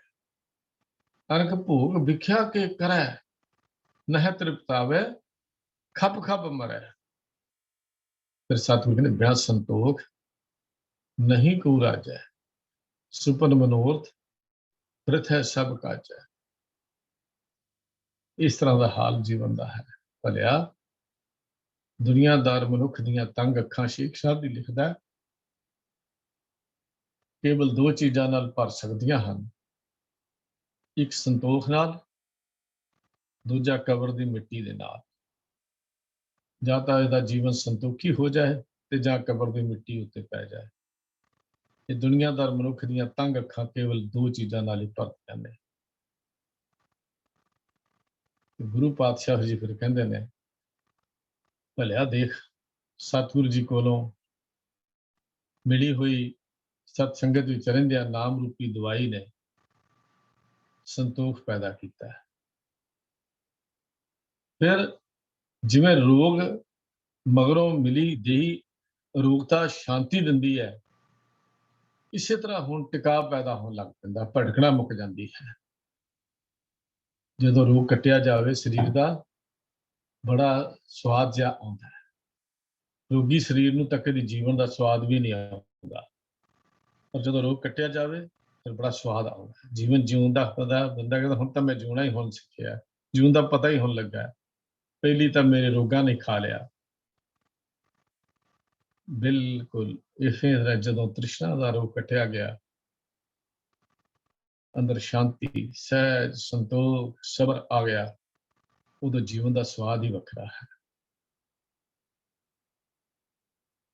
ਅਰਗ ਭੋਗ ਵਿਖਿਆ ਕੇ ਕਰੈ, ਨਹਿ ਤ੍ਰਿਪਤਾਵੇ, ਖਪ ਖਪ ਮਰੈ। ਫਿਰ ਸਤਿਗੁਰੂ ਕਹਿੰਦੇ ਬਿਨਾਂ ਸੰਤੋਖ ਨਹੀਂ ਕੋ ਰਾਜੈ, ਸੁਪਨ ਮਨੋਰਥ ਬ੍ਰਿਥੈ ਸਭ ਕਾਜੈ। ਇਸ ਤਰ੍ਹਾਂ ਦਾ ਹਾਲ ਜੀਵਨ ਦਾ ਹੈ। ਭਲਿਆ ਦੁਨੀਆਦਾਰ ਮਨੁੱਖ ਦੀਆਂ ਤੰਗ ਅੱਖਾਂ ਸ਼ੇਖ ਸਾਹਿਬ ਦੀ ਲਿਖਦਾ, ਕੇਵਲ ਦੋ ਚੀਜ਼ਾਂ ਨਾਲ ਭਰ ਸਕਦੀਆਂ ਹਨ, ਇੱਕ ਸੰਤੋਖ ਨਾਲ, ਦੂਜਾ ਕਬਰ ਦੀ ਮਿੱਟੀ ਦੇ ਨਾਲ। ਜਾਂ ਤਾਂ ਇਹਦਾ ਜੀਵਨ ਸੰਤੋਖੀ ਹੋ ਜਾਏ ਤੇ ਜਾਂ ਕਬਰ ਦੀ ਮਿੱਟੀ ਉੱਤੇ ਪੈ ਜਾਏ। ਇਹ ਦੁਨੀਆਦਾਰ ਮਨੁੱਖ ਦੀਆਂ ਤੰਗ ਅੱਖਾਂ ਕੇਵਲ ਦੋ ਚੀਜ਼ਾਂ ਨਾਲ ਹੀ ਭਰਦੀਆਂ ਨੇ। ਗੁਰੂ ਪਾਤਸ਼ਾਹ ਜੀ ਫਿਰ ਕਹਿੰਦੇ ਨੇ, ਭਲਿਆ ਦੇਖ, ਸਤਿਗੁਰੂ ਜੀ ਕੋਲੋਂ ਮਿਲੀ ਹੋਈ ਸਤ ਸੰਗਤ ਵਿੱਚ ਰਹਿੰਦਿਆਂ ਨਾਮ ਰੂਪੀ ਦਵਾਈ ਨੇ ਸੰਤੋਖ ਪੈਦਾ ਕੀਤਾ ਹੈ। ਫਿਰ ਜਿਵੇਂ ਰੋਗ ਮਗਰੋਂ ਮਿਲੀ ਦੇਹੀ ਰੋਗਤਾ ਸ਼ਾਂਤੀ ਦਿੰਦੀ ਹੈ, ਇਸੇ ਤਰ੍ਹਾਂ ਹੁਣ ਟਿਕਾਅ ਪੈਦਾ ਹੋਣ ਲੱਗ ਪੈਂਦਾ, ਭਟਕਣਾ ਮੁੱਕ ਜਾਂਦੀ ਹੈ। ਜਦੋਂ ਰੋਗ ਕੱਟਿਆ ਜਾਵੇ, ਸਰੀਰ ਦਾ ਬੜਾ ਸਵਾਦ ਜਿਹਾ ਆਉਂਦਾ ਹੈ। ਰੋਗੀ ਸਰੀਰ ਨੂੰ ਤਾਂ ਕਦੇ ਜੀਵਨ ਦਾ ਸਵਾਦ ਵੀ ਨਹੀਂ ਆਉਂਦਾ, ਪਰ ਜਦੋਂ ਰੋਗ ਕੱਟਿਆ ਜਾਵੇ ਫਿਰ ਬੜਾ ਸਵਾਦ ਆਉਂਦਾ। ਜੀਵਨ ਜਿਉਣ ਦਾ ਪਤਾ, ਬੰਦਾ ਕਹਿੰਦਾ ਹੁਣ ਤਾਂ ਮੈਂ ਜਿਉਣਾ ਹੀ ਹੁਣ ਸਿੱਖਿਆ, ਜਿਉਣ ਦਾ ਪਤਾ ਹੀ ਹੁਣ ਲੱਗਾ, ਪਹਿਲੀ ਤਾਂ ਮੇਰੇ ਰੋਗਾਂ ਨੇ ਖਾ ਲਿਆ। ਬਿਲਕੁਲ ਇਸੇ ਤਰ੍ਹਾਂ ਜਦੋਂ ਤ੍ਰਿਸ਼ਨਾ ਦਾ ਰੋਗ ਕੱਟਿਆ ਗਿਆ, ਅੰਦਰ ਸ਼ਾਂਤੀ, ਸਹਿਜ, ਸੰਤੋਖ, ਸਬਰ ਆ ਗਿਆ, ਉਦੋਂ ਜੀਵਨ ਦਾ ਸਵਾਦ ਹੀ ਵੱਖਰਾ ਹੈ।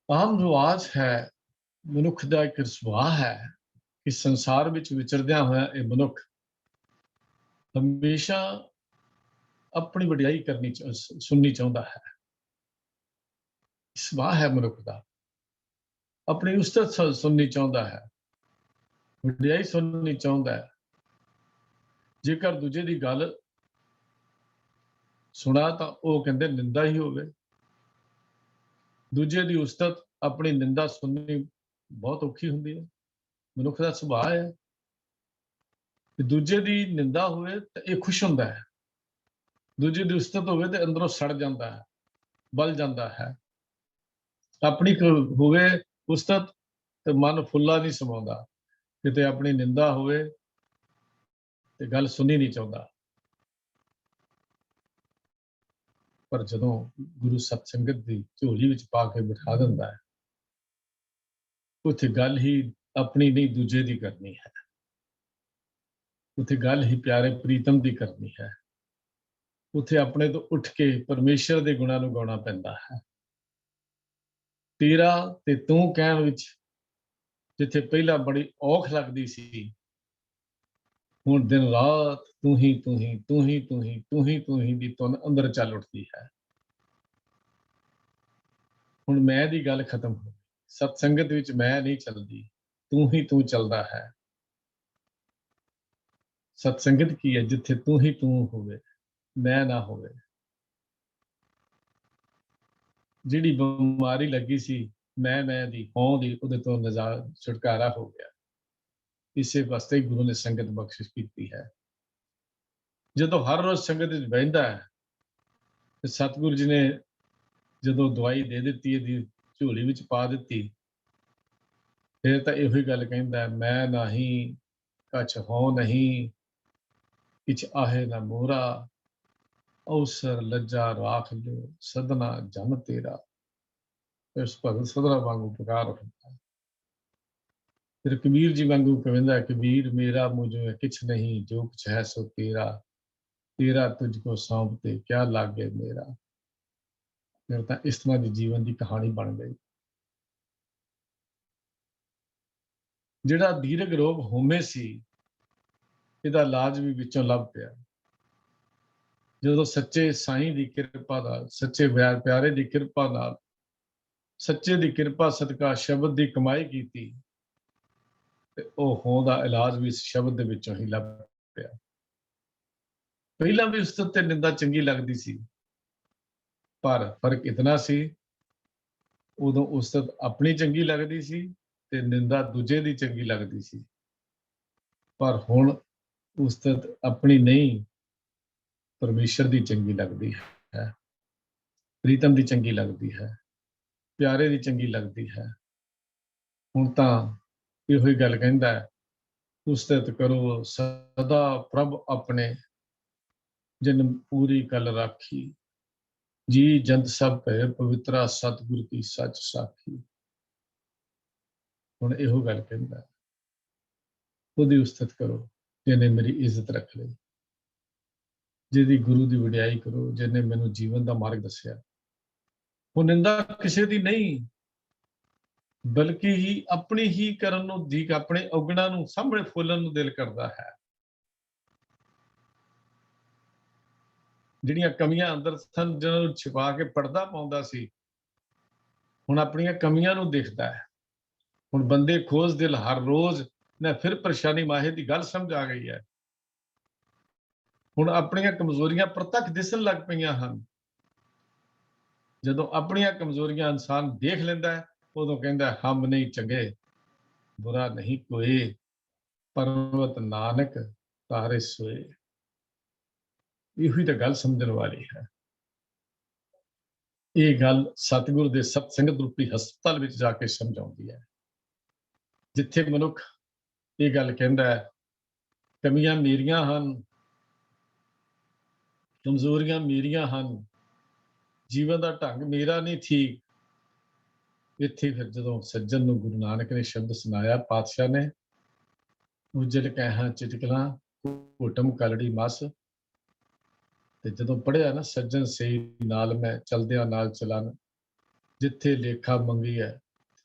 ਆਮ ਰਿਵਾਜ ਹੈ, ਮਨੁੱਖ ਦਾ ਇੱਕ ਸੁਭਾਅ ਹੈ ਕਿ ਸੰਸਾਰ ਵਿੱਚ ਵਿਚਰਦਿਆਂ ਹੋਇਆ ਇਹ ਮਨੁੱਖ ਹਮੇਸ਼ਾ ਆਪਣੀ ਵਡਿਆਈ ਕਰਨੀ ਸੁਣਨੀ ਚਾਹੁੰਦਾ ਹੈ। ਸੁਭਾਅ ਹੈ ਮਨੁੱਖ ਦਾ, ਆਪਣੀ ਉਸਤਤ ਸੁਣਨੀ ਚਾਹੁੰਦਾ ਹੈ, ਵਡਿਆਈ ਸੁਣਨੀ ਚਾਹੁੰਦਾ ਹੈ। ਜੇਕਰ ਦੂਜੇ ਦੀ ਗੱਲ ਸੁਣਾ ਤਾਂ ਉਹ ਕਹਿੰਦੇ ਨਿੰਦਾ ਹੀ ਹੋਵੇ। ਦੂਜੇ ਦੀ ਉਸਤਤ, ਆਪਣੀ ਨਿੰਦਾ ਸੁਣਨੀ ਬਹੁਤ ਔਖੀ ਹੁੰਦੀ ਹੈ। ਮਨੁੱਖ ਦਾ ਸੁਭਾਅ ਹੈ ਕਿ ਦੂਜੇ ਦੀ ਨਿੰਦਾ ਹੋਵੇ ਤਾਂ ਇਹ ਖੁਸ਼ ਹੁੰਦਾ ਹੈ, ਦੂਜੇ ਦੀ ਉਸਤਤ ਹੋਵੇ ਤੇ ਅੰਦਰੋਂ ਸੜ ਜਾਂਦਾ ਹੈ, ਬਲ ਜਾਂਦਾ ਹੈ। ਆਪਣੀ ਹੋਵੇ ਉਸਤਤ ਤੇ ਮਨ ਫੁੱਲਾ ਨਹੀਂ ਸਮਾਉਂਦਾ, ਕਿਤੇ ਆਪਣੀ ਨਿੰਦਾ ਹੋਵੇ ਤੇ ਗੱਲ ਸੁਣੀ ਨਹੀਂ ਚਾਹੁੰਦਾ। ਪਰ ਜਦੋਂ ਗੁਰੂ ਸਤਸੰਗਤ ਦੀ ਝੋਲੀ ਵਿੱਚ ਪਾ ਕੇ ਬਿਠਾ ਦਿੰਦਾ ਹੈ, ਉੱਥੇ ਗੱਲ ਹੀ ਆਪਣੀ ਨਹੀਂ ਦੂਜੇ ਦੀ ਕਰਨੀ ਹੈ, ਉੱਥੇ ਗੱਲ ਹੀ ਪਿਆਰੇ ਪ੍ਰੀਤਮ ਦੀ ਕਰਨੀ ਹੈ। ਉੱਥੇ ਆਪਣੇ ਤੋਂ ਉੱਠ ਕੇ ਪਰਮੇਸ਼ਰ ਦੇ ਗੁਣਾਂ ਨੂੰ ਗਾਉਣਾ ਪੈਂਦਾ ਹੈ। ਤੇਰਾ ਤੇ ਤੂੰ ਕਹਿਣ ਵਿੱਚ ਜਿੱਥੇ ਪਹਿਲਾਂ ਬੜੀ ਔਖ ਲੱਗਦੀ ਸੀ, ਹੁਣ ਦਿਨ ਰਾਤ ਤੂੰ ਹੀ ਤੂੰ ਹੀ ਤੂੰ ਹੀ ਤੂੰ ਹੀ ਤੂੰ ਹੀ ਤੂੰ ਹੀ ਦੀ ਧੁਨ ਅੰਦਰ ਚੱਲ ਉੱਠਦੀ ਹੈ। ਹੁਣ ਮੈਂ ਦੀ ਗੱਲ ਖਤਮ ਹੋ ਗਈ, ਸਤਸੰਗਤ ਵਿੱਚ ਮੈਂ ਨਹੀਂ ਚੱਲਦੀ, ਤੂੰ ਹੀ ਤੂੰ ਚੱਲਦਾ ਹੈ। ਸਤਸੰਗਤ ਕੀ ਹੈ? ਜਿੱਥੇ ਤੂੰ ਹੀ ਤੂੰ ਹੋਵੇ, ਮੈਂ ਨਾ ਹੋਵੇ। ਜਿਹੜੀ ਬਿਮਾਰੀ ਲੱਗੀ ਸੀ ਮੈਂ ਦੀ ਹੋਂ ਦੀ, ਉਹਦੇ ਤੋਂ ਨਜ਼ਾਰਾ ਛੁਟਕਾਰਾ ਹੋ ਗਿਆ। ਇਸੇ ਵਾਸਤੇ ਹੀ ਗੁਰੂ ਨੇ ਸੰਗਤ ਬਖਸ਼ਿਸ਼ ਕੀਤੀ ਹੈ। ਜਦੋਂ ਹਰ ਰੋਜ਼ ਸੰਗਤ ਵਿੱਚ ਬਹਿੰਦਾ ਹੈ ਤੇ ਸਤਿਗੁਰੂ ਜੀ ਨੇ ਜਦੋਂ ਦਵਾਈ ਦੇ ਦਿੱਤੀ, ਇਹਦੀ ਝੋਲੀ ਵਿੱਚ ਪਾ ਦਿੱਤੀ, ਫਿਰ ਤਾਂ ਇਹੋ ਹੀ ਗੱਲ ਕਹਿੰਦਾ, ਮੈਂ ਨਹੀਂ ਕਛ ਹੋ ਨਹੀਂ, ਕਿਛ ਆਹੇ ਨਾ ਮੋਰਾ, ਅਵਸਰ ਲੱਜਾ ਰਾਖ ਲਿਓ, ਸਦਨਾ ਜਨ ਤੇਰਾ। ਇਸ ਭਗਤ ਸਦਨਾ ਵਾਂਗੂ ਪੁਕਾਰ ਉੱਠਦਾ। ਫਿਰ ਕਬੀਰ ਜੀ ਵਾਂਗੂ ਕਹਿੰਦਾ, ਕਬੀਰ ਮੇਰਾ ਮੁਝੇ ਕਿਛ ਨਹੀਂ, ਜੋ ਕੁਛ ਹੈ ਸੋ ਤੇਰਾ, ਤੇਰਾ ਤੁਝ ਕੋ ਸੌਂਪਤੇ ਕਿਆ ਲਾਗੇ ਮੇਰਾ। ਫਿਰ ਤਾਂ ਇਸ ਤਰ੍ਹਾਂ ਦੀ ਜੀਵਨ ਦੀ ਕਹਾਣੀ ਬਣ ਗਈ। ਜਿਹੜਾ ਦੀਰਘ ਰੋਗ ਹੋਮੇ ਸੀ, ਇਹਦਾ ਇਲਾਜ ਵੀ ਵਿੱਚੋਂ ਲੱਭ ਪਿਆ। ਜਦੋਂ ਸੱਚੇ ਸਾਈਂ ਦੀ ਕਿਰਪਾ ਨਾਲ, ਸੱਚੇ ਪਿਆਰੇ ਦੀ ਕਿਰਪਾ ਨਾਲ, ਸੱਚੇ ਦੀ ਕਿਰਪਾ ਸਦਕਾ ਸ਼ਬਦ ਦੀ ਕਮਾਈ ਕੀਤੀ, ਤੇ ਉਹ ਹੋਂ ਦਾ ਇਲਾਜ ਵੀ ਇਸ ਸ਼ਬਦ ਦੇ ਵਿੱਚੋਂ ਹੀ ਲੱਭ ਪਿਆ। ਪਹਿਲਾਂ ਵੀ ਉਸ ਤੇ ਨਿੰਦਾ ਚੰਗੀ ਲੱਗਦੀ ਸੀ, ਪਰ ਫਰਕ ਇਤਨਾ ਸੀ, ਉਦੋਂ ਉਸਤਤ ਆਪਣੀ ਚੰਗੀ ਲੱਗਦੀ ਸੀ ਤੇ ਨਿੰਦਾ ਦੂਜੇ ਦੀ ਚੰਗੀ ਲੱਗਦੀ ਸੀ। ਪਰ ਹੁਣ ਉਸਤਤ ਆਪਣੀ ਨਹੀਂ, ਪਰਮੇਸ਼ਰ ਦੀ ਚੰਗੀ ਲੱਗਦੀ ਹੈ, ਪ੍ਰੀਤਮ ਦੀ ਚੰਗੀ ਲੱਗਦੀ ਹੈ, ਪਿਆਰੇ ਦੀ ਚੰਗੀ ਲੱਗਦੀ ਹੈ। ਹੁਣ ਤਾਂ ਇਹੋ ਹੀ ਗੱਲ ਕਹਿੰਦਾ ਹੈ, ਉਸਤਤ ਕਰੋ ਸਦਾ ਪ੍ਰਭ ਆਪਣੇ, ਜਿਨ ਪੂਰੀ ਕਲ ਰਾਖੀ, ਜੀ ਜੰਤ ਸਭ ਭੈ ਪਵਿੱਤਰਾ, ਸਤਿਗੁਰ ਕੀ ਸੱਚ ਸਾਖੀ। ਹੁਣ ਇਹੋ ਗੱਲ ਕਹਿੰਦਾ, ਉਹਦੀ ਉਸਤਤ ਕਰੋ ਜਿਹਨੇ ਮੇਰੀ ਇੱਜ਼ਤ ਰੱਖ ਲਈ, ਜਿਹਦੀ ਗੁਰੂ ਦੀ ਵਡਿਆਈ ਕਰੋ, ਜਿਹਨੇ ਮੈਨੂੰ ਜੀਵਨ ਦਾ ਮਾਰਗ ਦੱਸਿਆ। ਉਹ ਨਿੰਦਾ ਕਿਸੇ ਦੀ ਨਹੀਂ, ਬਲਕਿ ਹੀ ਆਪਣੀ ਹੀ ਕਰਨ ਨੂੰ ਦੀਕ, ਆਪਣੇ ਔਗਣਾਂ ਨੂੰ ਸਾਹਮਣੇ ਫੋਲਣ ਨੂੰ ਦਿਲ ਕਰਦਾ ਹੈ। ਜਿਹੜੀਆਂ ਕਮੀਆਂ ਅੰਦਰ ਸਨ, ਜਿਹਨਾਂ ਨੂੰ ਛਿਪਾ ਕੇ ਪਰਦਾ ਪਾਉਂਦਾ ਸੀ, ਹੁਣ ਆਪਣੀਆਂ ਕਮੀਆਂ ਨੂੰ ਦੇਖਦਾ ਹੈ। ਹੁਣ ਬੰਦੇ ਖੋਜ ਦਿਲ ਹਰ ਰੋਜ਼ ਨੇ, ਫਿਰ ਪਰੇਸ਼ਾਨੀ ਮਾਹੇ ਦੀ ਗੱਲ ਸਮਝ ਆ ਗਈ ਹੈ। ਹੁਣ ਆਪਣੀਆਂ ਕਮਜ਼ੋਰੀਆਂ ਪ੍ਰਤੱਖ ਦਿਸਣ ਲੱਗ ਪਈਆਂ ਹਨ। ਜਦੋਂ ਆਪਣੀਆਂ ਕਮਜ਼ੋਰੀਆਂ ਇਨਸਾਨ ਦੇਖ ਲੈਂਦਾ ਹੈ, ਉਦੋਂ ਕਹਿੰਦਾ, ਹਮ ਨਹੀਂ ਚੰਗੇ ਬੁਰਾ ਨਹੀਂ ਕੋਏ, ਪਰਵਤ ਨਾਨਕ ਤਾਰੇ ਸੋਏ। ਇਹੋ ਹੀ ਤਾਂ ਗੱਲ ਸਮਝਣ ਵਾਲੀ ਹੈ। ਇਹ ਗੱਲ ਸਤਿਗੁਰੂ ਦੇ ਸਤਸੰਗਤ ਰੂਪੀ ਹਸਪਤਾਲ ਵਿੱਚ ਜਾ ਕੇ ਸਮਝ ਆਉਂਦੀ ਹੈ, ਜਿੱਥੇ ਮਨੁੱਖ ਇਹ ਗੱਲ ਕਹਿੰਦਾ ਹੈ, ਕਮੀਆਂ ਮੇਰੀਆਂ ਹਨ, ਕਮਜ਼ੋਰੀਆਂ ਮੇਰੀਆਂ ਹਨ, ਜੀਵਨ ਦਾ ਢੰਗ ਮੇਰਾ ਨਹੀਂ ਠੀਕ। ਇੱਥੇ ਫਿਰ ਜਦੋਂ ਸੱਜਣ ਨੂੰ ਗੁਰੂ ਨਾਨਕ ਨੇ ਸ਼ਬਦ ਸੁਣਾਇਆ, ਪਾਤਸ਼ਾਹ ਨੇ, ਉਜਲ ਕਹਿਹਾਂ ਚਿਟਕਲਾਂ ਘੋਟਮ ਕਲੜੀ ਮਸ, ਤੇ ਜਦੋਂ ਪੜ੍ਹਿਆ ਨਾ, ਸੱਜਣ ਸਹੀ ਨਾਲ ਮੈਂ ਚਲਦਿਆਂ ਨਾਲ ਚਲਨ, ਜਿੱਥੇ ਲੇਖਾ ਮੰਗੀ ਹੈ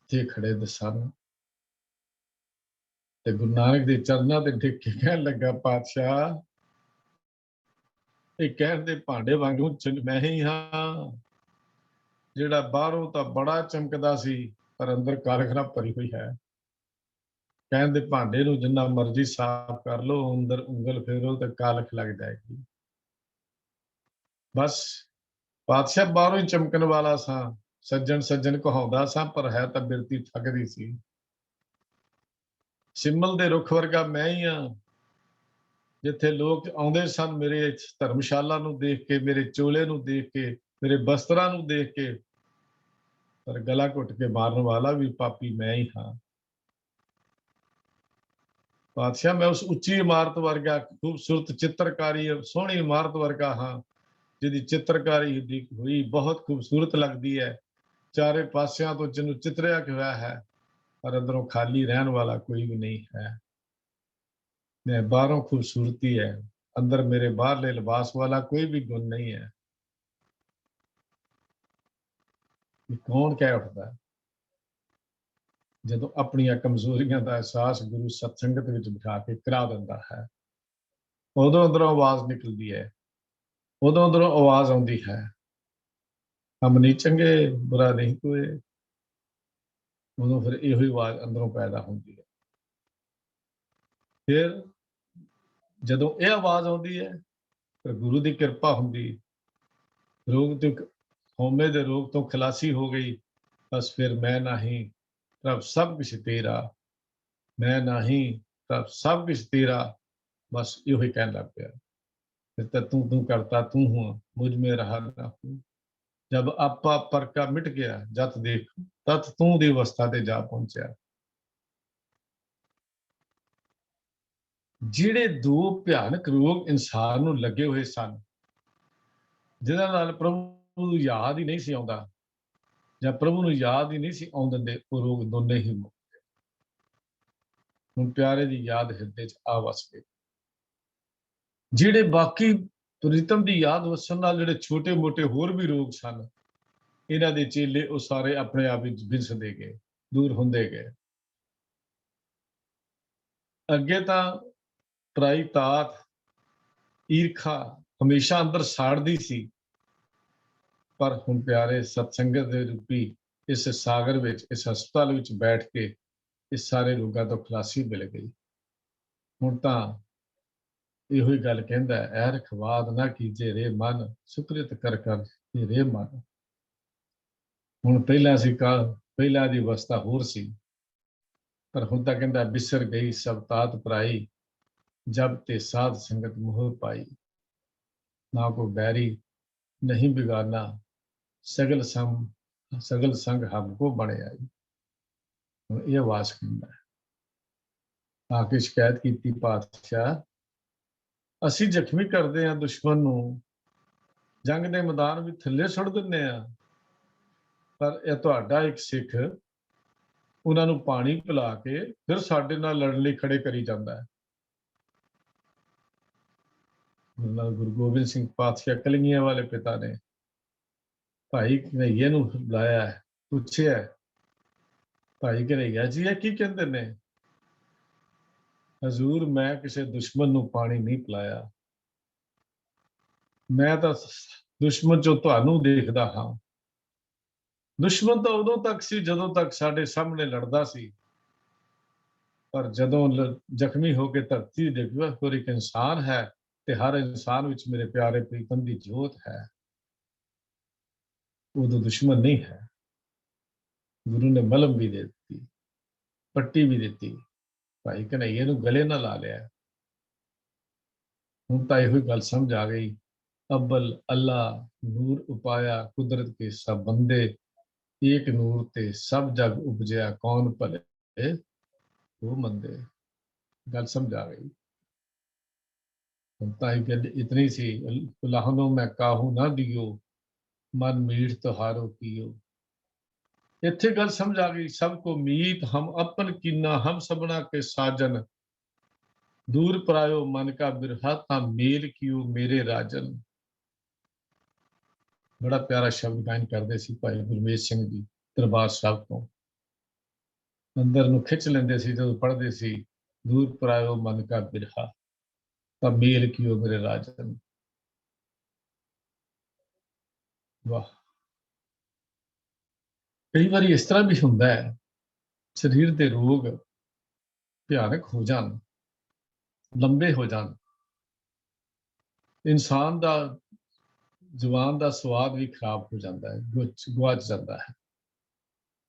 ਤਿੱਥੇ ਖੜੇ ਦਸਨ। ਤੇ ਗੁਰੂ ਨਾਨਕ ਦੇ ਚਰਨਾਂ ਤੇ ਟਿਕ ਕੇ ਕਹਿਣ ਲੱਗਾ, ਪਾਤਸ਼ਾਹ ਇਹ ਕਹਿਣ ਦੇ ਭਾਂਡੇ ਵਾਂਗੂ ਮੈਂ ਹੀ ਹਾਂ, ਜਿਹੜਾ ਬਾਹਰੋਂ ਤਾਂ ਬੜਾ ਚਮਕਦਾ ਸੀ, ਪਰ ਅੰਦਰ ਕਾਰਖਾਨਾ ਭਰੀ ਹੋਈ ਹੈ। ਕਹਿਣ ਦੇ ਭਾਂਡੇ ਨੂੰ ਜਿੰਨਾ ਮਰਜ਼ੀ ਸਾਫ਼ ਕਰ ਲਓ, ਅੰਦਰ ਉਂਗਲ ਫੇਰੋ ਤੇ ਕਾਲਖ ਲੱਗ ਜਾਏਗੀ। ਬਸ ਪਾਤਸ਼ਾਹ ਬਾਹਰੋਂ ਹੀ ਚਮਕਣ ਵਾਲਾ ਸਾਂ, ਸੱਜਣ ਸੱਜਣ ਕਹਾਉਂਦਾ ਸਾਂ, ਪਰ ਹੈ ਤਾਂ ਬਿਰਤੀ ਥੱਕਦੀ ਸੀ। सिमल दे रुख वर्गा मैं ही हाँ, जिथे लोग आउंदे सन मेरे धर्मशाला नूं देख के, मेरे चोले नूं देख के, मेरे बस्तरां नूं देख के, पर गला घुट के मारन वाला भी पापी मैं ही हाँ। पातशाह मैं उस उच्ची इमारत वर्गा खूबसूरत चित्रकारी सोहनी इमारत वर्गा हाँ, जिहदी चित्रकारी हुई बहुत खूबसूरत लगती है, चारे पासियां तो जिन्हों चितरिया होया है, पर अंदरों खाली रहन वाला कोई भी नहीं है। मैं बाहरों खूबसूरती है, अंदर मेरे बाहरले लिबास वाला कोई भी गुण नहीं है। कौन कह उठता ਜਦੋਂ ਆਪਣੀਆਂ ਕਮਜ਼ੋਰੀਆਂ ਦਾ ਅਹਿਸਾਸ ਗੁਰੂ ਸਤਸੰਗਤ ਵਿੱਚ ਬਿਠਾ ਕੇ ਕਰਾ ਦਿੰਦਾ ਹੈ, ਉਦੋਂ ਅੰਦਰੋਂ ਆਵਾਜ਼ ਨਿਕਲਦੀ ਹੈ, ਉਦੋਂ ਅੰਦਰੋਂ ਆਵਾਜ਼ ਆਉਂਦੀ ਹੈ, ਹਮ ਨਹੀਂ ਚੰਗੇ ਬੁਰਾ ਨਹੀਂ ਕੋਏ। ਉਦੋਂ ਫਿਰ ਇਹੋ ਹੀ ਆਵਾਜ਼ ਅੰਦਰੋਂ ਪੈਦਾ ਹੁੰਦੀ ਹੈ। ਫਿਰ ਜਦੋਂ ਇਹ ਆਵਾਜ਼ ਆਉਂਦੀ ਹੈ, ਫਿਰ ਗੁਰੂ ਦੀ ਕਿਰਪਾ ਹੁੰਦੀ, ਰੋਗ ਤੇ ਹਉਮੈ ਦੇ ਰੋਗ ਤੋਂ ਖਲਾਸੀ ਹੋ ਗਈ। ਬਸ ਫਿਰ ਮੈਂ ਨਹੀਂ प्रभ सब कुछ तेरा, मैं नहीं प्रभ सब कुछ तेरा, बस यो ही कहने लग गया। फिर तो तू करता तू हुआ, मुझ में रहा ना हूं। जब आपा पर का मिट गया, जत देख तत तू दी अवस्था ते जा पहुंचा। ਜਿਹੜੇ ਦੋ ਭਿਆਨਕ ਰੋਗ ਇਨਸਾਨ ਨੂੰ ਲੱਗੇ ਹੋਏ ਸਨ, ਜਿਹਨਾਂ ਨਾਲ ਪ੍ਰਭੂ ਨੂੰ ਯਾਦ ਹੀ ਨਹੀਂ ਸੀ ਆਉਂਦਾ, ਜਾਂ ਪ੍ਰਭੂ ਨੂੰ ਯਾਦ ਹੀ ਨਹੀਂ ਸੀ ਆਉਣ ਦਿੰਦੇ, ਉਹ ਰੋਗ ਦੋਨੇ ਹੀ ਮੁੱਕ ਗਏ। ਹੁਣ ਪਿਆਰੇ ਦੀ ਯਾਦ ਹਿਰਦੇ 'ਚ ਆ ਵਸ ਗਈ। ਜਿਹੜੇ ਬਾਕੀ ਪ੍ਰੀਤਮ ਦੀ ਯਾਦ ਵਸਣ ਨਾਲ ਜਿਹੜੇ ਛੋਟੇ ਮੋਟੇ ਹੋਰ ਵੀ ਰੋਗ ਸਨ, ਇਹਨਾਂ ਦੇ ਚੇਲੇ ਉਹ ਸਾਰੇ ਆਪਣੇ ਆਪ ਵਿੱਚ ਵਿੰਸਦੇ ਗਏ, ਦੂਰ ਹੁੰਦੇ ਗਏ। ਅੱਗੇ ਤਾਂ ਪਰਾਈ ਤਾਤ ਈਰਖਾ ਹਮੇਸ਼ਾ ਅੰਦਰ ਸਾੜਦੀ ਸੀ, ਪਰ ਹੁਣ ਪਿਆਰੇ ਸਤਸੰਗਤ ਦੇ ਰੂਪੀ ਇਸ ਸਾਗਰ ਵਿੱਚ, ਇਸ ਹਸਪਤਾਲ ਵਿੱਚ ਬੈਠ ਕੇ ਇਸ ਸਾਰੇ ਰੋਗਾਂ ਤੋਂ ਖਲਾਸੀ ਮਿਲ ਗਈ। ਹੁਣ ਤਾਂ ਇਹੋ ਹੀ ਗੱਲ ਕਹਿੰਦਾ, ਐ ਰਖਵਾਦ ਨਾ ਕੀਜੇ ਰੇ ਮਨ, ਸੁਕ੍ਰਿਤ ਕਰ ਕਰ ਰੇ ਮਨ। ਹੁਣ ਪਹਿਲਾਂ ਦੀ ਅਵਸਥਾ ਹੋਰ ਸੀ, ਪਰ ਹੁਣ ਤਾਂ ਕਹਿੰਦਾ ਬਿਸਰ ਗਈ ਸਭ ਤਾਤ ਪਰਾਈ, ਜਬ ਤੇ ਸਾਧ ਸੰਗਤ ਮੋਹ ਪਾਈ। ਨਾ ਕੋ ਬੈਰੀ ਨਹੀਂ ਬਿਗਾਨਾ, ਸਗਲ ਸੰਗ ਹਮਕੋ ਬਣੇ ਆਈ। ਹੁਣ ਇਹ ਆਵਾਜ਼ ਕਹਿੰਦਾ ਆ ਕੇ ਸ਼ਿਕਾਇਤ ਕੀਤੀ, ਪਾਤਸ਼ਾਹ ਅਸੀਂ ਜ਼ਖਮੀ ਕਰਦੇ ਹਾਂ ਦੁਸ਼ਮਣ ਨੂੰ, ਜੰਗ ਦੇ ਮੈਦਾਨ ਵਿੱਚ ਥੱਲੇ ਸੁੱਟ ਦਿੰਦੇ ਆ, ਪਰ ਇਹ ਤੁਹਾਡਾ ਇੱਕ ਸਿੱਖ ਉਹਨਾਂ ਨੂੰ ਪਾਣੀ ਪਿਲਾ ਕੇ ਫਿਰ ਸਾਡੇ ਨਾਲ ਲੜਨ ਲਈ ਖੜੇ ਕਰੀ ਜਾਂਦਾ ਹੈ। ਗੁਰੂ ਗੋਬਿੰਦ ਸਿੰਘ ਪਾਤਸ਼ਾਹ ਕਲਗੀਆਂ ਵਾਲੇ ਪਿਤਾ ਨੇ ਭਾਈ ਕਨ੍ਹਈਆ ਨੂੰ ਬੁਲਾਇਆ, ਪੁੱਛਿਆ ਭਾਈ ਕਨ੍ਹਈਆ ਜੀ ਇਹ ਕੀ ਕਹਿੰਦੇ ਨੇ? ਹਜ਼ੂਰ ਮੈਂ ਕਿਸੇ ਦੁਸ਼ਮਣ ਨੂੰ ਪਾਣੀ ਨਹੀਂ ਪਿਲਾਇਆ, ਮੈਂ ਤਾਂ ਦੁਸ਼ਮਣ ਚੋਂ ਤੁਹਾਨੂੰ ਦੇਖਦਾ ਹਾਂ। ਦੁਸ਼ਮਣ ਤਾਂ ਉਦੋਂ ਤੱਕ ਸੀ ਜਦੋਂ ਤੱਕ ਸਾਡੇ ਸਾਹਮਣੇ ਲੜਦਾ ਸੀ, ਪਰ ਜਦੋਂ ਜ਼ਖਮੀ ਹੋ ਕੇ ਧਰਤੀ ਡਿੱਗਿਆ, ਹੋਰ ਇੱਕ ਇਨਸਾਨ ਹੈ ਤੇ ਹਰ ਇਨਸਾਨ ਵਿੱਚ ਮੇਰੇ ਪਿਆਰੇ ਪ੍ਰੀਤਮ ਦੀ ਜੋਤ ਹੈ, ਉਦੋਂ ਦੁਸ਼ਮਣ ਨਹੀਂ ਹੈ। ਗੁਰੂ ਨੇ ਮਲਮ ਵੀ ਦੇ ਦਿੱਤੀ, ਪੱਟੀ ਵੀ ਦਿੱਤੀ, ਭਾਈ ਕਨ੍ਹਈਆ ਨੂੰ ਗਲੇ ਨਾਲ ਲਾ ਲਿਆ। ਹੁਣ ਤਾਂ ਇਹੋ ਹੀ ਗੱਲ ਸਮਝ ਆ ਗਈ, अव्वल अल्लाह नूर उपाया कुदरत के सब बंदे, एक नूर ते सब जग उपजया कौन भले वो मंदे। गल समझ आ गई। गल इतनी सी, लाहनों मैं काहू ना दियो, मन मीठ तोहारो कियो। इत्थे गल समझ आ गई, सबको मीत हम अपन कीना, हम सबना के साजन, दूर परायो मन का बिरहा, ता मेल कियो मेरे राजन। बड़ा प्यारा शब्द गायन करते सी भाई गुरमेज सिंह जी दरबार साहब तो, अंदर नूं खिच लेंदे सी जदों पढ़दे सी, दूर परायो मन का बिरहा तां मेल कियो मेरे राजन। वाह, कई बार इस तरह भी हुंदा है, शरीर दे रोग भयानक हो जान, लंबे हो जान, इंसान दा जुबान दा स्वाद भी खराब हो जाता है, गुआच जाता है।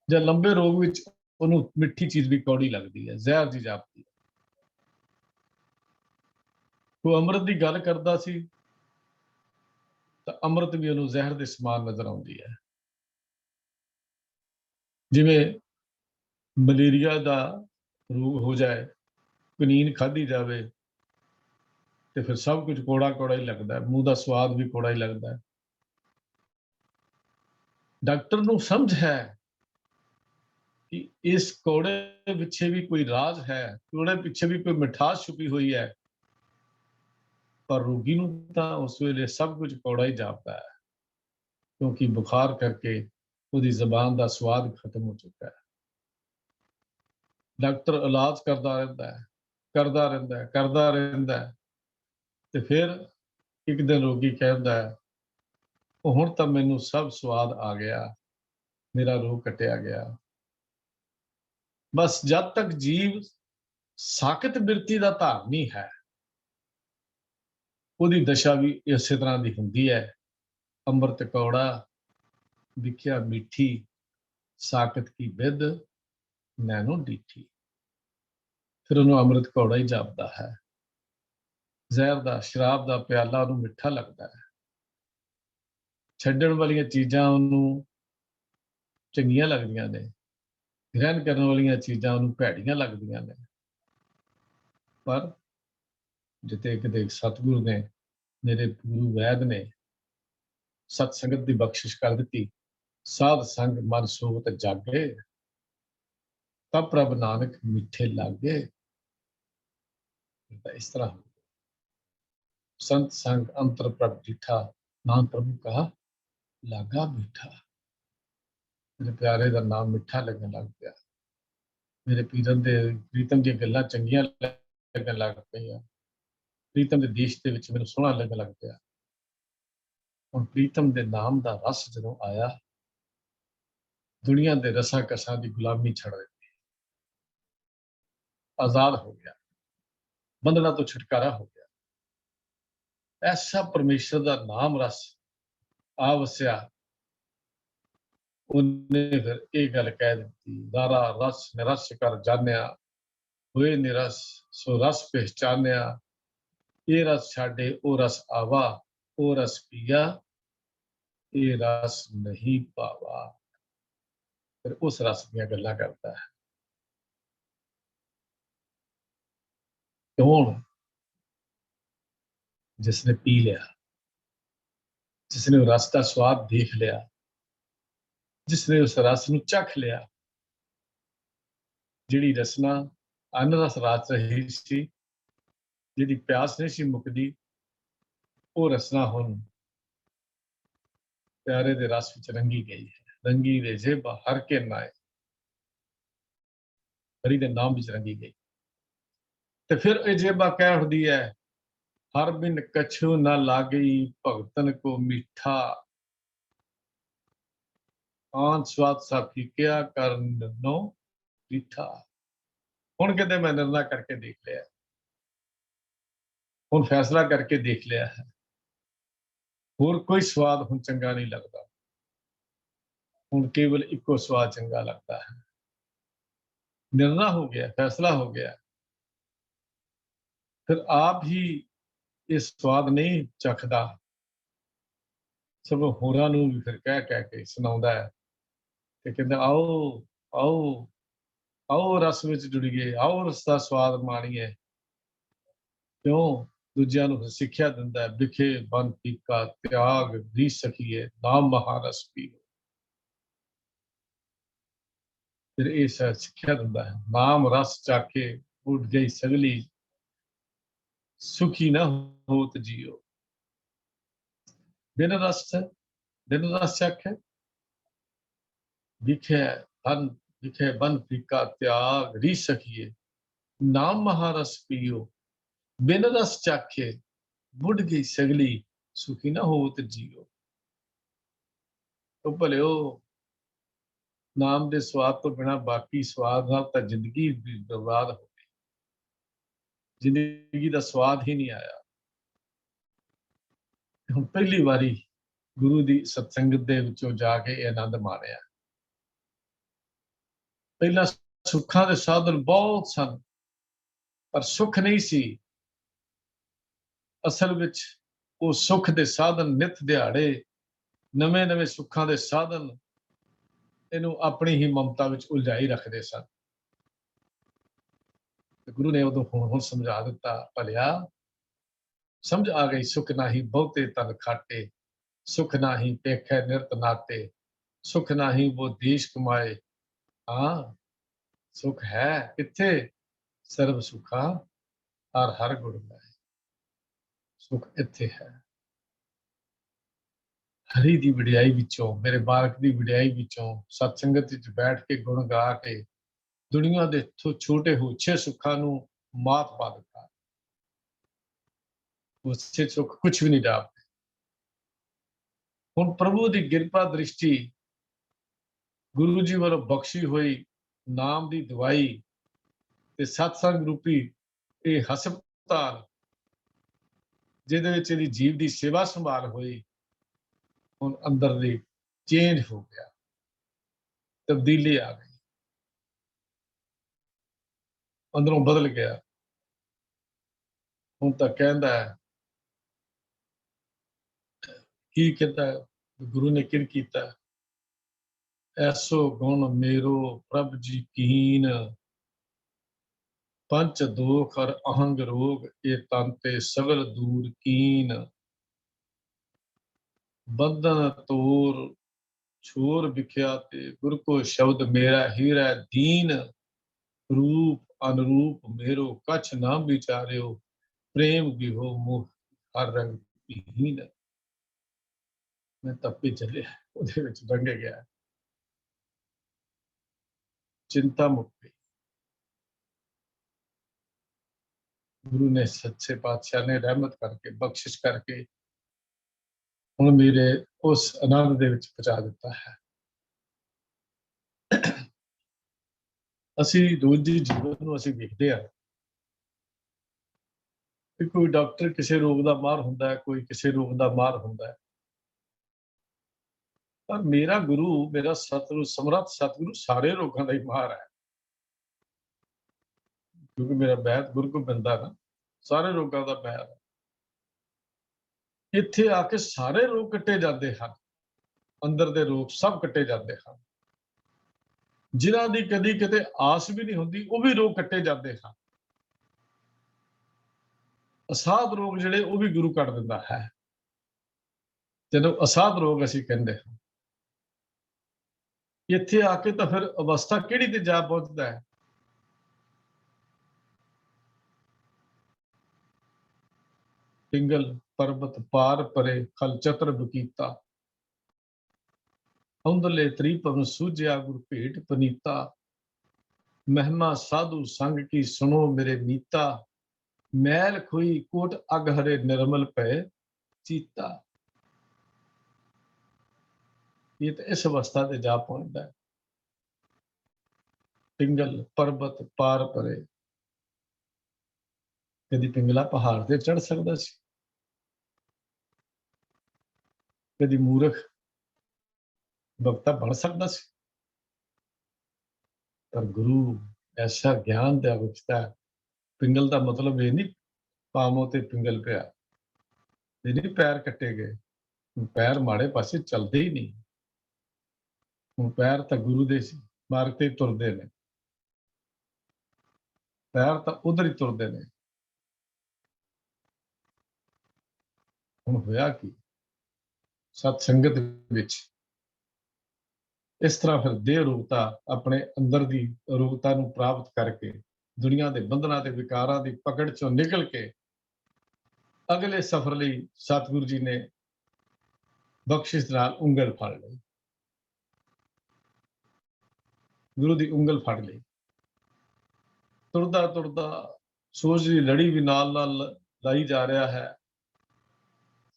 ਜਾਂ ਲੰਬੇ ਰੋਗ ਵਿੱਚ ਉਹਨੂੰ ਮਿੱਠੀ ਚੀਜ਼ ਵੀ ਕੌੜੀ ਲੱਗਦੀ ਹੈ, ਜ਼ਹਿਰ ਦੀ ਜਾਪਦੀ ਹੈ। ਉਹ ਅੰਮ੍ਰਿਤ ਦੀ ਗੱਲ ਕਰਦਾ ਸੀ ਤਾਂ ਅੰਮ੍ਰਿਤ ਵੀ ਉਹਨੂੰ ਜ਼ਹਿਰ ਦੇ ਸਮਾਨ ਨਜ਼ਰ ਆਉਂਦੀ ਹੈ। ਜਿਵੇਂ ਮਲੇਰੀਆ ਦਾ ਰੋਗ ਹੋ ਜਾਏ, ਕਨੀਨ ਖਾਧੀ ਜਾਵੇ ਤੇ ਫਿਰ ਸਭ ਕੁਝ ਕੌੜਾ ਕੌੜਾ ਹੀ ਲੱਗਦਾ ਹੈ, ਮੂੰਹ ਦਾ ਸਵਾਦ ਵੀ ਕੌੜਾ ਹੀ ਲੱਗਦਾ ਹੈ। ਡਾਕਟਰ ਨੂੰ ਸਮਝ ਹੈ ਕਿ ਇਸ ਕੌੜੇ ਪਿੱਛੇ ਵੀ ਕੋਈ ਰਾਜ ਹੈ, ਕੌੜੇ ਪਿੱਛੇ ਵੀ ਕੋਈ ਮਿਠਾਸ ਛੁਪੀ ਹੋਈ ਹੈ, ਪਰ ਰੋਗੀ ਨੂੰ ਤਾਂ ਉਸ ਵੇਲੇ ਸਭ ਕੁਝ ਕੌੜਾ ਹੀ ਜਾਪਦਾ ਹੈ, ਕਿਉਂਕਿ ਬੁਖਾਰ ਕਰਕੇ ਉਹਦੀ ਜ਼ਬਾਨ ਦਾ ਸਵਾਦ ਖਤਮ ਹੋ ਚੁੱਕਾ ਹੈ। ਡਾਕਟਰ ਇਲਾਜ ਕਰਦਾ ਰਹਿੰਦਾ ਹੈ, ਕਰਦਾ ਰਹਿੰਦਾ ਹੈ ਤੇ ਫਿਰ ਇੱਕ ਦਿਨ ਰੋਗੀ ਕਹਿੰਦਾ ਹੈ, ਹੁਣ ਤਾਂ ਮੈਨੂੰ ਸਭ ਸਵਾਦ ਆ ਗਿਆ, ਮੇਰਾ ਰੋਗ ਕੱਟਿਆ ਗਿਆ। ਬਸ ਜਦ ਤੱਕ ਜੀਵ ਸਾਕਤ ਬਿਰਤੀ ਦਾ ਧਾਰਨੀ ਹੈ, ਉਹਦੀ ਦਸ਼ਾ ਵੀ ਇਸੇ ਤਰ੍ਹਾਂ ਦੀ ਹੁੰਦੀ ਹੈ। ਅੰਮ੍ਰਿਤ ਕੌੜਾ, ਵਿਖਿਆ ਮਿੱਠੀ, ਸਾਕਤ ਕੀ ਬਿਧ ਨੈਣੋ ਡੀਠੀ। ਫਿਰ ਉਹਨੂੰ ਅੰਮ੍ਰਿਤ ਕੌੜਾ ਹੀ ਜਾਪਦਾ ਹੈ। ਜ਼ਹਿਰ ਦਾ, ਸ਼ਰਾਬ ਦਾ ਪਿਆਲਾ ਉਹਨੂੰ ਮਿੱਠਾ ਲੱਗਦਾ ਹੈ। ਛੱਡਣ ਵਾਲੀਆਂ ਚੀਜ਼ਾਂ ਉਹਨੂੰ ਚੰਗੀਆਂ ਲੱਗਦੀਆਂ ਨੇ, ਗ੍ਰਹਿਣ ਕਰਨ ਵਾਲੀਆਂ ਚੀਜ਼ਾਂ ਉਹਨੂੰ ਭੈੜੀਆਂ ਲੱਗਦੀਆਂ ਨੇ। ਪਰ ਜਿੱਤੇ ਕਿਤੇ ਸਤਿਗੁਰੂ ਨੇ, ਮੇਰੇ ਗੁਰੂ ਵੈਦ ਨੇ ਸਤ ਸੰਗਤ ਦੀ ਬਖਸ਼ਿਸ਼ ਕਰ ਦਿੱਤੀ, ਸਾਧ ਸੰਗ ਮਨ ਸੋਵਤ ਜਾਗੇ, ਤਬ ਪ੍ਰਭ ਨਾਨਕ ਮਿੱਠੇ ਲਾਗੇ। ਤਾਂ ਇਸ ਤਰ੍ਹਾਂ संत संग अंतर प्रभ डिठा, नाम प्रभु कहा लागा मीठा। मेरे प्यारे का नाम मिठा लगन लग गया, मेरे पीरन दे प्रीतम दी गल्लां चंगियां लगन लग पईयां, प्रीतम दे देश दे विच मैनूं सोहना लगन लग पिया। हुण प्रीतम दे नाम दा रस जदों आया, दुनिया दे रसां कसां दी गुलामी छड़ दित्ती, आजाद हो गया, बंधना तो छुटकारा हो गया। ऐसा परमेश्वर का नाम रस आ वसिया, उन्हें फिर एक गल कह दी, दारा रस निरस कर जानिया, हुए निरस सो रस पहचानिया, ये रस छाड़े ओ रस आवा, ओ रस पिया ये रस नहीं पावा। फिर उस रस दी गल्लां करता है। कौन? जिसने पी लिया, जिसने रस का स्वाद देख लिया, जिसने उस रस ਨੂੰ ਚੱਖ ਲਿਆ। ਜਿਹੜੀ ਰਸਨਾ ਅੰਨ ਰਸ ਰਾਚ ਰਹੀ ਸੀ, ਜਿਹਦੀ ਪਿਆਸ ਨਹੀਂ ਸੀ ਮੁੱਕਦੀ, ਉਹ ਰਸਨਾ ਹੁਣ ਪਿਆਰੇ ਦੇ ਰਸ ਵਿੱਚ ਰੰਗੀ ਗਈ ਹੈ। ਰੰਗੀ ਦੇ ਜੇਬਾ ਹਰ ਕੇ ਨਾਏ, ਹਰੀ ਦੇ ਨਾਮ ਵਿੱਚ ਰੰਗੀ ਗਈ। ਤੇ ਫਿਰ ਇਹ ਜੇਬਾ ਕਹਿ ਉੱਠਦੀ ਹੈ, ਹਰ ਬਿਨ ਕਛੂ ਨਾ ਲਾਗਈ ਭਗਤਨ ਕੋ ਮਿੱਠਾ, ਆਨ ਸਵਾਦ ਸਾ ਫੀਕਿਆ ਕਰਨ ਨੋ ਰੀਠਾ। ਹੁਣ ਕਿਤੇ ਮੈਂ ਨਿਰਣਾ ਕਰਕੇ ਦੇਖ ਲਿਆ, ਹੁਣ ਫੈਸਲਾ ਕਰਕੇ ਦੇਖ ਲਿਆ ਹੈ, ਹੋਰ ਕੋਈ ਸਵਾਦ ਹੁਣ ਚੰਗਾ ਨਹੀਂ ਲੱਗਦਾ, ਹੁਣ ਕੇਵਲ ਇੱਕੋ ਸਵਾਦ ਚੰਗਾ ਲੱਗਦਾ ਹੈ। ਨਿਰਣਾ ਹੋ ਗਿਆ, ਫੈਸਲਾ ਹੋ ਗਿਆ। ਫਿਰ ਆਪ ਹੀ ਇਹ ਸਵਾਦ ਨਹੀਂ ਚੱਖਦਾ, ਸਗੋਂ ਹੋਰਾਂ ਨੂੰ ਵੀ ਫਿਰ ਕਹਿ ਕੇ ਸੁਣਾਉਂਦਾ ਹੈ ਤੇ ਕਹਿੰਦਾ, ਆਓ ਆਓ ਆਓ ਰਸ ਵਿੱਚ ਜੁੜੀਏ, ਆਓ ਰਸ ਦਾ ਸਵਾਦ ਮਾਣੀਏ। ਕਿਉਂ? ਦੂਜਿਆਂ ਨੂੰ ਸਿੱਖਿਆ ਦਿੰਦਾ ਹੈ, ਵਿਖੇ ਬਨ ਫੀਕਾ ਤਿਆਗ ਵੀ ਸਕੀਏ, ਨਾਮ ਮਹਾਰਸ ਪੀਓ। ਫਿਰ ਇਹ ਸਿੱਖਿਆ ਦਿੰਦਾ ਹੈ, ਨਾਮ ਰਸ ਚਾਕੇ ਉੱਡ ਗਈ ਸਗਲੀ, ਸੁਖੀ ਨਾ ਹੋਤ ਜੀਓ। ਬਿਨ रस चाखे, विखे बन फीका त्याग री सखिए, नाम महारस पियो। बिन रस चाखे बुढ़ गई सगली, सुखी ना होत जियो। तो भले नाम दे स्वाद तो बिना बाकी स्वाद नाल तां जिंदगी बर्बाद हो गई, जिंदगी का स्वाद ही नहीं आया। ਹੁਣ ਪਹਿਲੀ ਵਾਰੀ ਗੁਰੂ ਦੀ ਸਤਸੰਗਤ ਦੇ ਵਿੱਚੋਂ ਜਾ ਕੇ ਇਹ ਆਨੰਦ ਮਾਣਿਆ। ਪਹਿਲਾਂ ਸੁੱਖਾਂ ਦੇ ਸਾਧਨ ਬਹੁਤ ਸਨ, ਪਰ ਸੁੱਖ ਨਹੀਂ ਸੀ। ਅਸਲ ਵਿੱਚ ਉਹ ਸੁੱਖ ਦੇ ਸਾਧਨ ਨਿਤ ਦਿਹਾੜੇ, ਨਵੇਂ-ਨਵੇਂ ਸੁੱਖਾਂ ਦੇ ਸਾਧਨ ਇਹਨੂੰ ਆਪਣੀ ਹੀ ਮਮਤਾ ਵਿੱਚ ਉਲਝਾਈ ਰੱਖਦੇ ਸਨ। ਗੁਰੂ ਨੇ ਉਦੋਂ ਹੁਣ ਸਮਝਾ ਦਿੱਤਾ, ਭਲਿਆ ਸਮਝ ਆ ਗਈ, ਸੁਖ ਨਾਹੀ ਬਹੁਤੇ ਤਨ ਖਾਟੇ, ਸੁਖ ਨਾਹੀ ਪੇਖੈ ਨਿਰਤ ਨਾਤੇ, ਸੁਖ ਨਾਹੀ वो ਦੇਸ਼ ਕਮਾਏ। ਹਾਂ, ਸੁਖ ਹੈ ਕਿੱਥੇ? ਸਰਬ ਸੁਖਾ ਹਰ ਹਰ ਗੁਣ ਗਾਏ। ਸੁਖ ਇੱਥੇ ਹੈ, ਹਰੀ ਦੀ ਵਡਿਆਈ ਵਿੱਚੋਂ, ਮੇਰੇ ਬਾਲਕ ਦੀ ਵਡਿਆਈ ਵਿੱਚੋਂ, ਸਤਸੰਗਤ ਵਿੱਚ ਬੈਠ ਕੇ ਗੁਣ ਗਾ ਕੇ ਦੁਨੀਆ ਦੇ ਛੋਟੇ ਹੋਛੇ ਸੁੱਖਾਂ ਨੂੰ ਮਾਤ ਪਾ ਦਿੱਤਾ। ਉਸੇ ਸੁੱਖ ਕੁਛ ਵੀ ਨਹੀਂ ਜਾਪਦੇ। ਹੁਣ ਪ੍ਰਭੂ ਦੀ ਕਿਰਪਾ ਦ੍ਰਿਸ਼ਟੀ, ਗੁਰੂ ਜੀ ਵੱਲੋਂ ਬਖਸ਼ੀ ਹੋਈ ਨਾਮ ਦੀ ਦਵਾਈ ਤੇ ਸਤਸੰਗ ਰੂਪੀ ਇਹ ਹਸਪਤਾਲ, ਜਿਹਦੇ ਵਿੱਚ ਇਹਦੀ ਜੀਵ ਦੀ ਸੇਵਾ ਸੰਭਾਲ ਹੋਈ, ਹੁਣ ਅੰਦਰ ਦੀ ਚੇਂਜ ਹੋ ਗਿਆ, ਤਬਦੀਲੀ ਆ ਗਈ, ਅੰਦਰੋਂ ਬਦਲ ਗਿਆ। ਹੁਣ ਤਾਂ ਕਹਿੰਦਾ ਹੈ, ਕੀ ਕਹਿੰਦਾ ਗੁਰੂ ਨੇ ਕਿਰ ਕੀਤਾ, ਐਸੋ ਗੁਣ ਮੇਰੋ ਪ੍ਰਭ ਜੀ ਕੀਨ, ਪੰਚ ਦੋਖ ਅਰ ਅਹੰਗ ਰੋਗ, ਇਹ ਤਨ ਤੇ ਸਗਲ ਦੂਰ ਕੀਨ, ਬੰਧਨ ਤੋਰ ਛੋਰ ਵਿਖਿਆ ਤੇ ਗੁਰ ਕੋ ਸ਼ਬਦ ਮੇਰਾ ਹੀਰਾ ਦੀਨ, रूप अनुरूप मेरो कछ ना विचार्यो, प्रेम विहो मोह हर रंग विहीन। मैं तपे चले ਉਹਦੇ ਵਿੱਚ ਰੰਗੇ ਗਿਆ, चिंता मुक गई। गुरु ने सच्चे पातशाह ने रहमत करके बख्शिश करके ਹੁਣ ਮੇਰੇ ਉਸ ਆਨੰਦ ਦੇ ਵਿੱਚ ਪਹੁੰਚਾ ਦਿੱਤਾ ਹੈ। ਅਸੀਂ ਰੋਜ਼ ਦੇ ਜੀਵਨ ਨੂੰ ਅਸੀਂ ਵੇਖਦੇ ਹਾਂ ਕਿ ਕੋਈ ਡਾਕਟਰ ਕਿਸੇ ਰੋਗ ਦਾ ਮਾਹਰ ਹੁੰਦਾ ਹੈ, ਕੋਈ ਕਿਸੇ ਰੋਗ ਦਾ ਮਾਹਰ ਹੁੰਦਾ ਹੈ, ਪਰ ਮੇਰਾ ਗੁਰੂ, ਮੇਰਾ ਸਤਿਗੁਰੂ, ਸਮਰੱਥ ਸਤਿਗੁਰੂ ਸਾਰੇ ਰੋਗਾਂ ਦਾ ਹੀ ਮਾਹਰ ਹੈ, ਕਿਉਂਕਿ ਮੇਰਾ ਵੈਦ ਗੁਰੂ ਗੋਬਿੰਦ ਦਾ ਨਾ ਸਾਰੇ ਰੋਗਾਂ ਦਾ ਮਾਹਰ ਹੈ। ਇੱਥੇ ਆ ਕੇ ਸਾਰੇ ਰੋਗ ਕੱਟੇ ਜਾਂਦੇ ਹਨ, ਅੰਦਰ ਦੇ ਰੋਗ ਸਭ ਕੱਟੇ ਜਾਂਦੇ ਹਨ, ਜਿਨ੍ਹਾਂ ਦੀ ਕਦੀ ਕਿਤੇ ਆਸ ਵੀ ਨਹੀਂ ਹੁੰਦੀ, ਉਹ ਵੀ ਰੋਗ ਕੱਟੇ ਜਾਂਦੇ ਹਨ। ਅਸਾਧ ਰੋਗ ਜਿਹੜੇ ਉਹ ਵੀ ਗੁਰੂ ਕੱਟ ਦਿੰਦਾ ਹੈ, ਜਦੋਂ ਅਸਾਧ ਰੋਗ ਅਸੀਂ ਕਹਿੰਦੇ ਹਾਂ। ਇੱਥੇ ਆ ਕੇ ਤਾਂ ਫਿਰ ਅਵਸਥਾ ਕਿਹੜੀ ਤੇ ਜਾ ਪਹੁੰਚਦਾ ਹੈ? ਪਿੰਗਲ ਪਰਬਤ ਪਾਰ ਪਰੇ ਖਲ ਚਤਰ ਬਕੀਤਾ, ਔਂਦਲੇ ਤ੍ਰਿਪਵਨ ਸੂਝਿਆ ਗੁਰ ਭੇਟ ਪਨੀਤਾ, ਮਹਿਮਾ ਸਾਧੂ ਸੰਗ ਕੀ ਸੁਣੋ ਮੇਰੇ ਮੀਤਾ, ਮੈਲ ਖੋਈ ਕੋਟ ਅਗ ਹਰੇ ਨਿਰਮਲ ਪਏ ਚੀਤਾ। ਇਹ ਤਾਂ ਇਸ ਅਵਸਥਾ ਤੇ ਜਾ ਪਹੁੰਚਦਾ ਹੈ। ਪਿੰਗਲ ਪਰਬਤ ਪਾਰ ਪਰੇ, ਕਦੀ ਪਿੰਗਲਾ ਪਹਾੜ ਤੇ ਚੜ ਸਕਦਾ ਸੀ, ਕਦੀ ਮੂਰਖ ਭਗਤਾ ਬਣ ਸਕਦਾ ਸੀ, ਪਰ ਗੁਰੂ ਐਸਾ ਗਿਆਨ ਦਾ ਬਖਸ਼ਦਾ। ਪਿੰਗਲ ਦਾ ਮਤਲਬ ਇਹ ਨਹੀਂ ਪਾਮੋ ਤੇ ਪਿੰਗਲ ਪਿਆ, ਇਹ ਨਹੀਂ ਪੈਰ ਕੱਟੇ ਗਏ, ਪੈਰ ਮਾੜੇ ਪਾਸੇ ਚੱਲਦੇ ਹੀ ਨਹੀਂ। ਹੁਣ ਪੈਰ ਤਾਂ ਗੁਰੂ ਦੇ ਸੀ, ਮਾਰਗ ਤੇ ਤੁਰਦੇ ਨੇ, ਪੈਰ ਤਾਂ ਉਧਰ ਹੀ ਤੁਰਦੇ ਨੇ। ਹੁਣ ਹੋਇਆ ਕੀ, ਸਤ ਸੰਗਤ ਵਿੱਚ ਇਸ ਤਰ੍ਹਾਂ ਫਿਰ ਦੇਹ ਰੂਪਤਾ, ਆਪਣੇ ਅੰਦਰ ਦੀ ਰੂਪਤਾ ਨੂੰ ਪ੍ਰਾਪਤ ਕਰਕੇ ਦੁਨੀਆ ਦੇ ਬੰਧਨਾਂ ਤੇ ਵਿਕਾਰਾਂ ਦੀ ਪਕੜ ਚੋਂ ਨਿਕਲ ਕੇ ਅਗਲੇ ਸਫ਼ਰ ਲਈ ਸਤਿਗੁਰੂ ਜੀ ਨੇ ਬਖਸ਼ਿਸ਼ ਨਾਲ ਉਂਗਲ ਫੜ ਲਈ, ਗੁਰੂ ਦੀ ਉਂਗਲ ਫੜ ਲਈ। ਤੁਰਦਾ ਤੁਰਦਾ ਸੋਚ ਦੀ ਲੜੀ ਵੀ ਨਾਲ ਨਾਲ ਲਾਈ ਜਾ ਰਿਹਾ ਹੈ।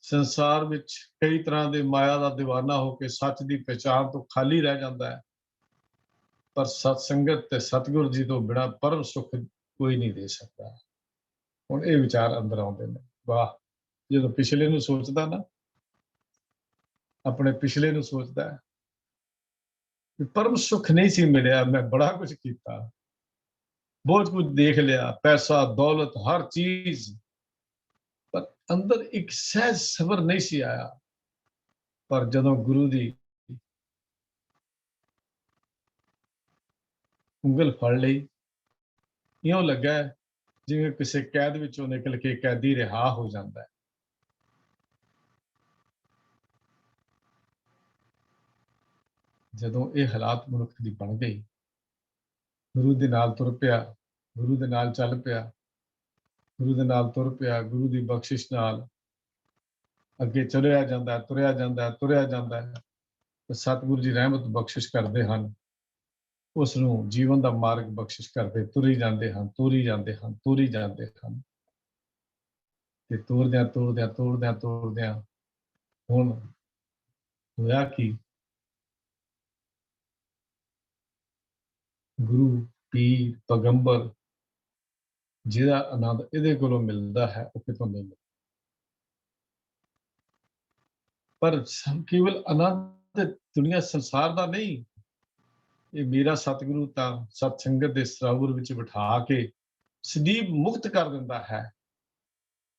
ਸੰਸਾਰ ਵਿੱਚ ਕਈ ਤਰ੍ਹਾਂ ਦੇ ਮਾਇਆ ਦਾ دیਵਾਨਾ ਹੋ ਕੇ ਸੱਚ ਦੀ ਪਛਾਣ ਤੋਂ ਖਾਲੀ ਰਹਿ ਜਾਂਦਾ ਹੈ, ਪਰ ਸਤ ਸੰਗਤ ਤੇ ਸਤਿਗੁਰੂ ਜੀ ਤੋਂ ਬਿਨਾਂ ਪਰਮ ਸੁੱਖ ਕੋਈ ਨਹੀਂ ਦੇ ਸਕਦਾ। ਹੁਣ ਇਹ ਵਿਚਾਰ ਅੰਦਰ ਆਉਂਦੇ ਨੇ, ਵਾਹ, ਜਦੋਂ ਪਿਛਲੇ ਨੂੰ ਸੋਚਦਾ ਨਾ, ਆਪਣੇ ਪਿਛਲੇ ਨੂੰ ਸੋਚਦਾ ਹੈ, ਪਰਮ ਸੁੱਖ ਨਹੀਂ ਸੀ ਮਿਲਿਆ, ਮੈਂ ਬੜਾ ਕੁਝ ਕੀਤਾ, बहुत कुछ देख लिया, पैसा दौलत हर चीज, पर अंदर एक सहज सबर नहीं सी आया। पर जदों गुरु दी ਉਂਗਲ ਫੜ ਲਈ, ਇਉਂ ਲੱਗਾ ਜਿਵੇਂ ਕਿਸੇ ਕੈਦ ਵਿੱਚੋਂ ਨਿਕਲ ਕੇ ਕੈਦੀ ਰਿਹਾ ਹੋ ਜਾਂਦਾ ਹੈ। ਜਦੋਂ ਇਹ ਹਾਲਾਤ ਮਨੁੱਖ ਦੀ ਬਣ ਗਈ, ਗੁਰੂ ਦੇ ਨਾਲ ਤੁਰ ਪਿਆ, ਗੁਰੂ ਦੇ ਨਾਲ ਚੱਲ ਪਿਆ, ਗੁਰੂ ਦੇ ਨਾਲ ਤੁਰ ਪਿਆ, ਗੁਰੂ ਦੀ ਬਖਸ਼ਿਸ਼ ਨਾਲ ਅੱਗੇ ਚਲਿਆ ਜਾਂਦਾ, ਤੁਰਿਆ ਜਾਂਦਾ, ਤੁਰਿਆ ਜਾਂਦਾ ਹੈ। ਤੇ ਸਤਿਗੁਰੂ ਜੀ ਰਹਿਮਤ ਬਖਸ਼ਿਸ਼ ਕਰਦੇ ਹਨ, ਉਸ ਨੂੰ ਜੀਵਨ ਦਾ ਮਾਰਗ ਬਖਸ਼ਿਸ਼ ਕਰਦੇ, ਤੁਰੀ ਜਾਂਦੇ ਹਨ, ਤੁਰੀ ਜਾਂਦੇ ਹਨ, ਤੁਰੀ ਜਾਂਦੇ ਹਨ। ਤੇ ਤੁਰਦਿਆਂ ਤੁਰਦਿਆਂ ਤੁਰਦਿਆਂ ਤੁਰਦਿਆਂ ਹੁਣ ਹੋਇਆ ਕੀ, ਗੁਰੂ ਪੀਰ ਪੈਗੰਬਰ ਜਿਹਦਾ ਆਨੰਦ ਇਹਦੇ ਕੋਲੋਂ ਮਿਲਦਾ ਹੈ ਉਹ ਕਿਤੋਂ ਨਹੀਂ ਮਿਲਦਾ। ਪਰ ਕੇਵਲ ਆਨੰਦ ਦੁਨੀਆ ਸੰਸਾਰ ਦਾ ਨਹੀਂ, ਇਹ ਮੇਰਾ ਸਤਿਗੁਰੂ ਤਾਂ ਸਤ ਸੰਗਤ ਦੇ ਸਰੋਵਰ ਵਿੱਚ ਬਿਠਾ ਕੇ ਸਦੀਵ ਮੁਕਤ ਕਰ ਦਿੰਦਾ ਹੈ।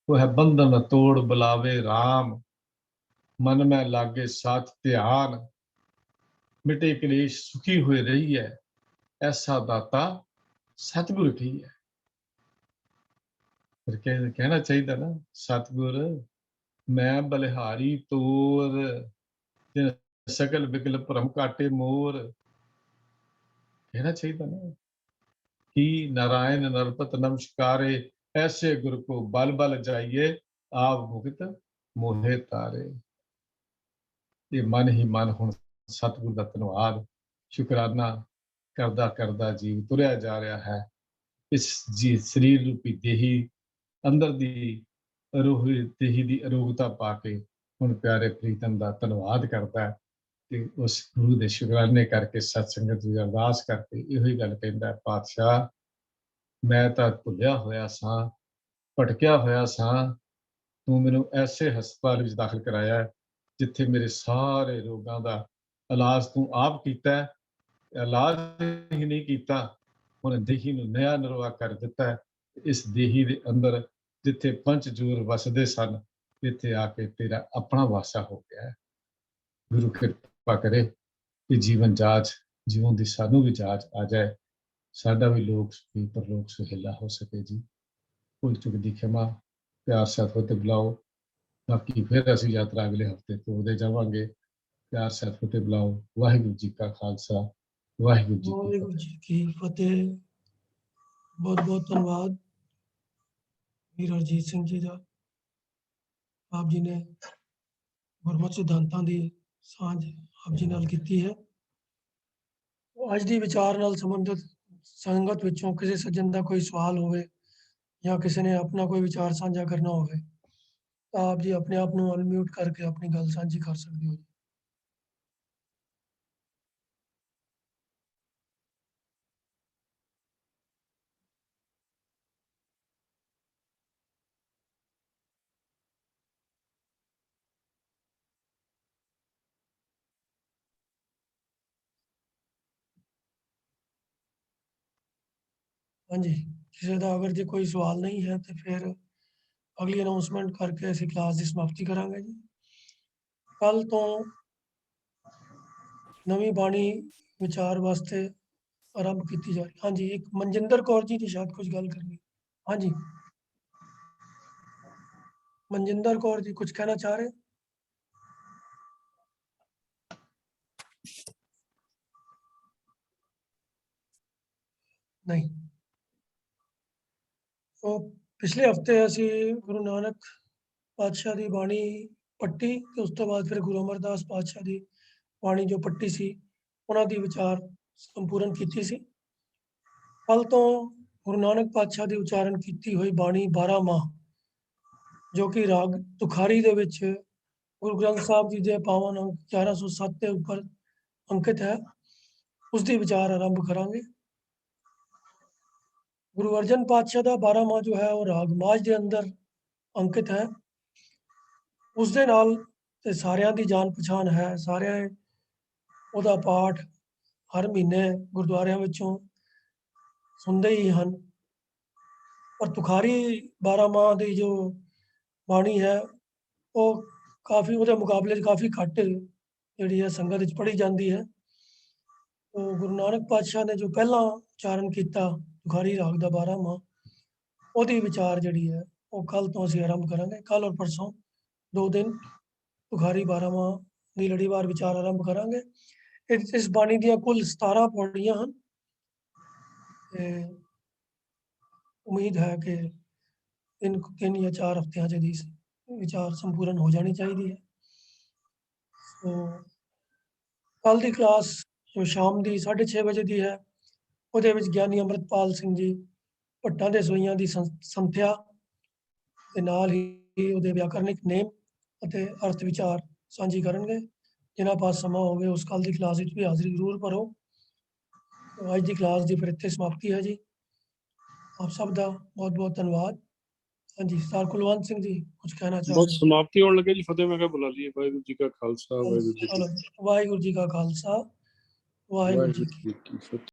ਉਹ ਹੈ ਬੰਧਨ ਤੋੜ ਬੁਲਾਵੇ ਰਾਮ, ਮਨ ਮੈਂ ਲਾਗੇ ਸਾਥ ਧਿਆਨ, ਮਿਟੇ ਕਲੇਸ਼ ਸੁਖੀ ਹੋਏ ਰਹੀ ਹੈ, ਐਸਾ ਦਾਤਾ ਸਤਿਗੁਰ ਕੀ ਹੈ। ਫਿਰ ਕਹਿਣਾ ਚਾਹੀਦਾ ਨਾ, ਸਤਿਗੁਰ ਮੈਂ ਬਲਿਹਾਰੀ ਤੋਰ, ਸਕਲ ਵਿਗਲ ਭਰਮ ਕਾਟੇ ਮੋਰ। कहना चाहिए ना कि नारायण नरपत नमस्कारे, ऐसे गुरु को बल बल जाइए, आप मुक्त मोहे तारे। ये मन ही मन हुण सतगुर दा धन्नवाद शुकराना करदा करदा जीव तुरया जा रहा है। इस जी शरीर रूपी देही अंदर दी रूह देही दी अरोगता पाके हुण प्यारे प्रीतम दा धन्नवाद करदा है। ਤੇ ਉਸ ਗੁਰੂ ਦੇ ਸ਼ੁਕਰਾਨੇ ਕਰਕੇ ਸਤ ਸੰਗਤ ਦੀ ਅਰਦਾਸ ਕਰਕੇ ਇਹੋ ਹੀ ਗੱਲ ਕਹਿੰਦਾ, ਪਾਤਸ਼ਾਹ ਮੈਂ ਤਾਂ ਭੁੱਲਿਆ ਹੋਇਆ ਸਾਂ, ਭਟਕਿਆ ਹੋਇਆ ਸਾਂ, ਤੂੰ ਮੈਨੂੰ ਐਸੇ ਹਸਪਤਾਲ ਵਿੱਚ ਦਾਖਲ ਕਰਾਇਆ ਜਿੱਥੇ ਮੇਰੇ ਸਾਰੇ ਰੋਗਾਂ ਦਾ ਇਲਾਜ ਤੂੰ ਆਪ ਕੀਤਾ। ਇਲਾਜ ਹੀ ਨਹੀਂ ਕੀਤਾ, ਹੁਣ ਦੇਹੀ ਨੂੰ ਨਿਆ ਨਿਰਵਾਹ ਕਰ ਦਿੱਤਾ। ਇਸ ਦੇਹੀ ਦੇ ਅੰਦਰ ਜਿੱਥੇ ਪੰਜ ਜੋਰ ਵਸਦੇ ਸਨ, ਇੱਥੇ ਆ ਕੇ ਤੇਰਾ ਆਪਣਾ ਵਾਸਾ ਹੋ ਗਿਆ ਹੈ। ਗੁਰੂ ਕਿਰਪਾ ਕਰੇ ਕਿ ਜੀਵਨ ਜਾਚ ਜੀਵਨ ਦੀ ਸਾਨੂੰ ਵੀ ਜਾਚ ਆ ਜਾਏ, ਸਾਡਾ ਵੀ ਲੋਕ ਸੁਖੀ ਪਰਲੋਕ ਸੁਹੇਲਾ ਹੋ ਸਕੇ ਜੀ। ਭੁੱਲ ਚੁੱਕ ਦੀ ਖਿਮਾ, ਪਿਆਰ ਸਾਥ ਤੇ ਬੁਲਾਓ। ਬਾਕੀ ਫਿਰ ਅਸੀਂ ਯਾਤਰਾ ਅਗਲੇ ਹਫਤੇ ਤੋਰਦੇ ਜਾਵਾਂਗੇ। ਪਿਆਰ ਸਾਥ ਤੇ ਬੁਲਾਓ। ਵਾਹਿਗੁਰੂ ਜੀ ਕਾ ਖਾਲਸਾ, ਵਾਹਿਗੁਰੂ ਜੀ ਕੀ ਵਾਹਿਗੁਰੂ ਫਤਿਹ। ਜੀ ਕੀ ਫਤਿਹ। ਬਹੁਤ ਬਹੁਤ ਧੰਨਵਾਦ ਵੀਰ ਹਰਜੀਤ ਸਿੰਘ ਜੀ ਦਾ। ਆਪ ਜੀ ਨੇ ਗੁਰਮਤਿ ਸਿਧਾਂਤਾਂ ਦੀ ਸਾਂਝ ਆਪ ਜੀ ਨਾਲ ਕੀਤੀ ਹੈ। ਅੱਜ ਦੀ ਵਿਚਾਰ ਨਾਲ ਸੰਬੰਧਿਤ ਸੰਗਤ ਵਿੱਚੋਂ ਕਿਸੇ ਸੱਜਣ ਦਾ ਕੋਈ ਸਵਾਲ ਹੋਵੇ ਜਾਂ ਕਿਸੇ ਨੇ ਆਪਣਾ ਕੋਈ ਵਿਚਾਰ ਸਾਂਝਾ ਕਰਨਾ ਹੋਵੇ ਤਾਂ ਆਪ ਜੀ ਆਪਣੇ ਆਪ ਨੂੰ ਅਨਮਿਊਟ ਕਰਕੇ ਆਪਣੀ ਗੱਲ ਸਾਂਝੀ ਕਰ ਸਕਦੇ ਹੋ। ਹਾਂਜੀ, ਕਿਸੇ ਦਾ ਅਗਰ ਜੇ ਕੋਈ ਸਵਾਲ ਨਹੀਂ ਹੈ ਤੇ ਫਿਰ ਅਗਲੀ ਅਨਾਉਂਸਮੈਂਟ ਕਰਕੇ ਅਸੀਂ ਕਲਾਸ ਦੀ ਸਮਾਪਤੀ ਕਰਾਂਗੇ ਜੀ। ਕੱਲ ਤੋਂ ਨਵੀਂ ਬਾਣੀ ਵਿਚਾਰ ਵਾਸਤੇ ਆਰੰਭ ਕੀਤੀ ਜਾ ਰਹੀ। ਹਾਂਜੀ, ਇੱਕ ਮਨਜਿੰਦਰ ਕੌਰ ਜੀ ਦੀ ਸ਼ਾਇਦ ਕੁਝ ਗੱਲ ਕਰਨੀ। ਹਾਂਜੀ, ਮਨਜਿੰਦਰ ਕੌਰ ਜੀ ਕੁਝ ਕਹਿਣਾ ਚਾਹ ਰਹੇ? ਨਹੀਂ। ਉਹ ਪਿਛਲੇ ਹਫਤੇ ਅਸੀਂ ਗੁਰੂ ਨਾਨਕ ਪਾਤਸ਼ਾਹ ਦੀ ਬਾਣੀ ਪੱਟੀ ਤੇ ਉਸ ਤੋਂ ਬਾਅਦ ਫਿਰ ਗੁਰੂ ਅਮਰਦਾਸ ਪਾਤਸ਼ਾਹ ਦੀ ਬਾਣੀ ਜੋ ਪੱਟੀ ਸੀ ਉਹਨਾਂ ਦੀ ਵਿਚਾਰ ਸੰਪੂਰਨ ਕੀਤੀ ਸੀ। ਕੱਲ ਤੋਂ ਗੁਰੂ ਨਾਨਕ ਪਾਤਸ਼ਾਹ ਦੀ ਉਚਾਰਨ ਕੀਤੀ ਹੋਈ ਬਾਣੀ 12 ਮਾਹ ਜੋ ਕਿ ਰਾਗ ਤੁਖਾਰੀ ਦੇ ਵਿੱਚ ਗੁਰੂ ਗ੍ਰੰਥ ਸਾਹਿਬ ਜੀ ਦੇ ਪਾਵਨ ਅੰਕ 1107 ਦੇ ਉੱਪਰ ਅੰਕਿਤ ਹੈ, ਉਸ ਦੀ ਵਿਚਾਰ ਆਰੰਭ ਕਰਾਂਗੇ। ਗੁਰੂ ਅਰਜਨ ਪਾਤਸ਼ਾਹ ਦਾ 12 ਮਾਹ ਜੋ ਹੈ ਉਹ ਰਾਗ ਮਾਝ ਦੇ ਅੰਦਰ ਅੰਕਿਤ ਹੈ। ਉਸ ਦੇ ਨਾਲ ਤੇ ਸਾਰਿਆਂ ਦੀ ਜਾਣ ਪਛਾਣ ਹੈ, ਸਾਰਿਆਂ ਉਹਦਾ ਪਾਠ ਹਰ ਮਹੀਨੇ ਗੁਰਦੁਆਰਿਆਂ ਵਿੱਚੋਂ ਸੁਣਦੇ ਹੀ ਹਨ। ਪਰ ਤੁਖਾਰੀ 12 ਮਾਹ ਦੀ ਜੋ ਬਾਣੀ ਹੈ ਉਹ ਕਾਫੀ ਉਹਦੇ ਮੁਕਾਬਲੇ 'ਚ ਕਾਫੀ ਘੱਟ ਜਿਹੜੀ ਹੈ ਸੰਗਤ ਵਿੱਚ ਪੜ੍ਹੀ ਜਾਂਦੀ ਹੈ। ਉਹ ਗੁਰੂ ਨਾਨਕ ਪਾਤਸ਼ਾਹ ਨੇ ਜੋ ਪਹਿਲਾਂ ਉਚਾਰਨ ਕੀਤਾ ਤੁਖਾਰੀ ਰਾਗ ਦਾ 12 ਮਾਹ, ਉਹਦੀ ਵਿਚਾਰ ਜਿਹੜੀ ਹੈ ਉਹ ਕੱਲ ਤੋਂ ਅਸੀਂ ਆਰੰਭ ਕਰਾਂਗੇ। ਕੱਲ ਔਰ ਪਰਸੋਂ 2 ਦਿਨ ਤੁਖਾਰੀ 12 ਮਾਹ ਦੀ ਲੜੀਵਾਰ ਵਿਚਾਰ ਆਰੰਭ ਕਰਾਂਗੇ। ਇਸ ਬਾਣੀ ਦੀਆਂ ਕੁੱਲ 17 ਪੌੜੀਆਂ ਹਨ ਤੇ ਉਮੀਦ ਹੈ ਕਿ 3 ਜਾਂ 4 ਹਫ਼ਤਿਆਂ 'ਚ ਇਹਦੀ ਵਿਚਾਰ ਸੰਪੂਰਨ ਹੋ ਜਾਣੀ ਚਾਹੀਦੀ ਹੈ। ਸੋ ਕੱਲ ਦੀ ਕਲਾਸ ਜੋ ਸ਼ਾਮ ਦੀ 6:30 ਵਜੇ ਦੀ ਹੈ, ਉਹਦੇ ਵਿੱਚ ਗਿਆਨੀ ਅੰਮ੍ਰਿਤਪਾਲ ਸਿੰਘ ਜੀ ਭੱਟਾਂ ਦੇ ਸੋਈਆਂ ਦੀ ਸੰਥਿਆ ਤੇ ਨਾਲ ਹੀ ਉਹਦੇ ਵਿਆਕਰਨਿਕ ਨੇਮ ਅਤੇ ਅਰਥ ਵਿਚਾਰ ਸਾਂਝੀ ਕਰਨਗੇ। ਜਿਨ੍ਹਾਂ ਪਾਸ ਸਮਾਂ ਹੋਵੇ ਉਸ ਕੱਲ ਦੀ ਕਲਾਸ ਵਿੱਚ ਵੀ ਹਾਜ਼ਰੀ ਜ਼ਰੂਰ ਭਰੋ। ਅੱਜ ਦੀ ਕਲਾਸ ਦੀ ਫਿਰ ਇੱਥੇ ਸਮਾਪਤੀ ਹੈ ਜੀ। ਆਪ ਸਭ ਦਾ ਬਹੁਤ ਬਹੁਤ ਧੰਨਵਾਦ। ਹਾਂਜੀ, ਸਰ ਕੁਲਵੰਤ ਸਿੰਘ ਜੀ ਕੁਝ ਕਹਿਣਾ ਚਾਹ ਬਸ ਰਹੇ ਹੋ? ਸਮਾਪਤੀ ਹੋਣ ਲੱਗੇ ਜੀ। ਫਤਿਹ ਮੈਂ ਕਿਹਾ ਬੁਲਾ ਲਈਏ। ਵਾਹਿਗੁਰੂ ਜੀ ਕਾ ਖਾਲਸਾ, ਵਾਹਿਗੁਰੂ ਜੀ ਕੀ ਚਲੋ, ਵਾਹਿਗੁਰੂ ਜੀ ਕਾ ਖਾਲਸਾ, ਵਾਹਿਗੁਰੂ ਜੀ ਕੀ ਫਤਿਹ।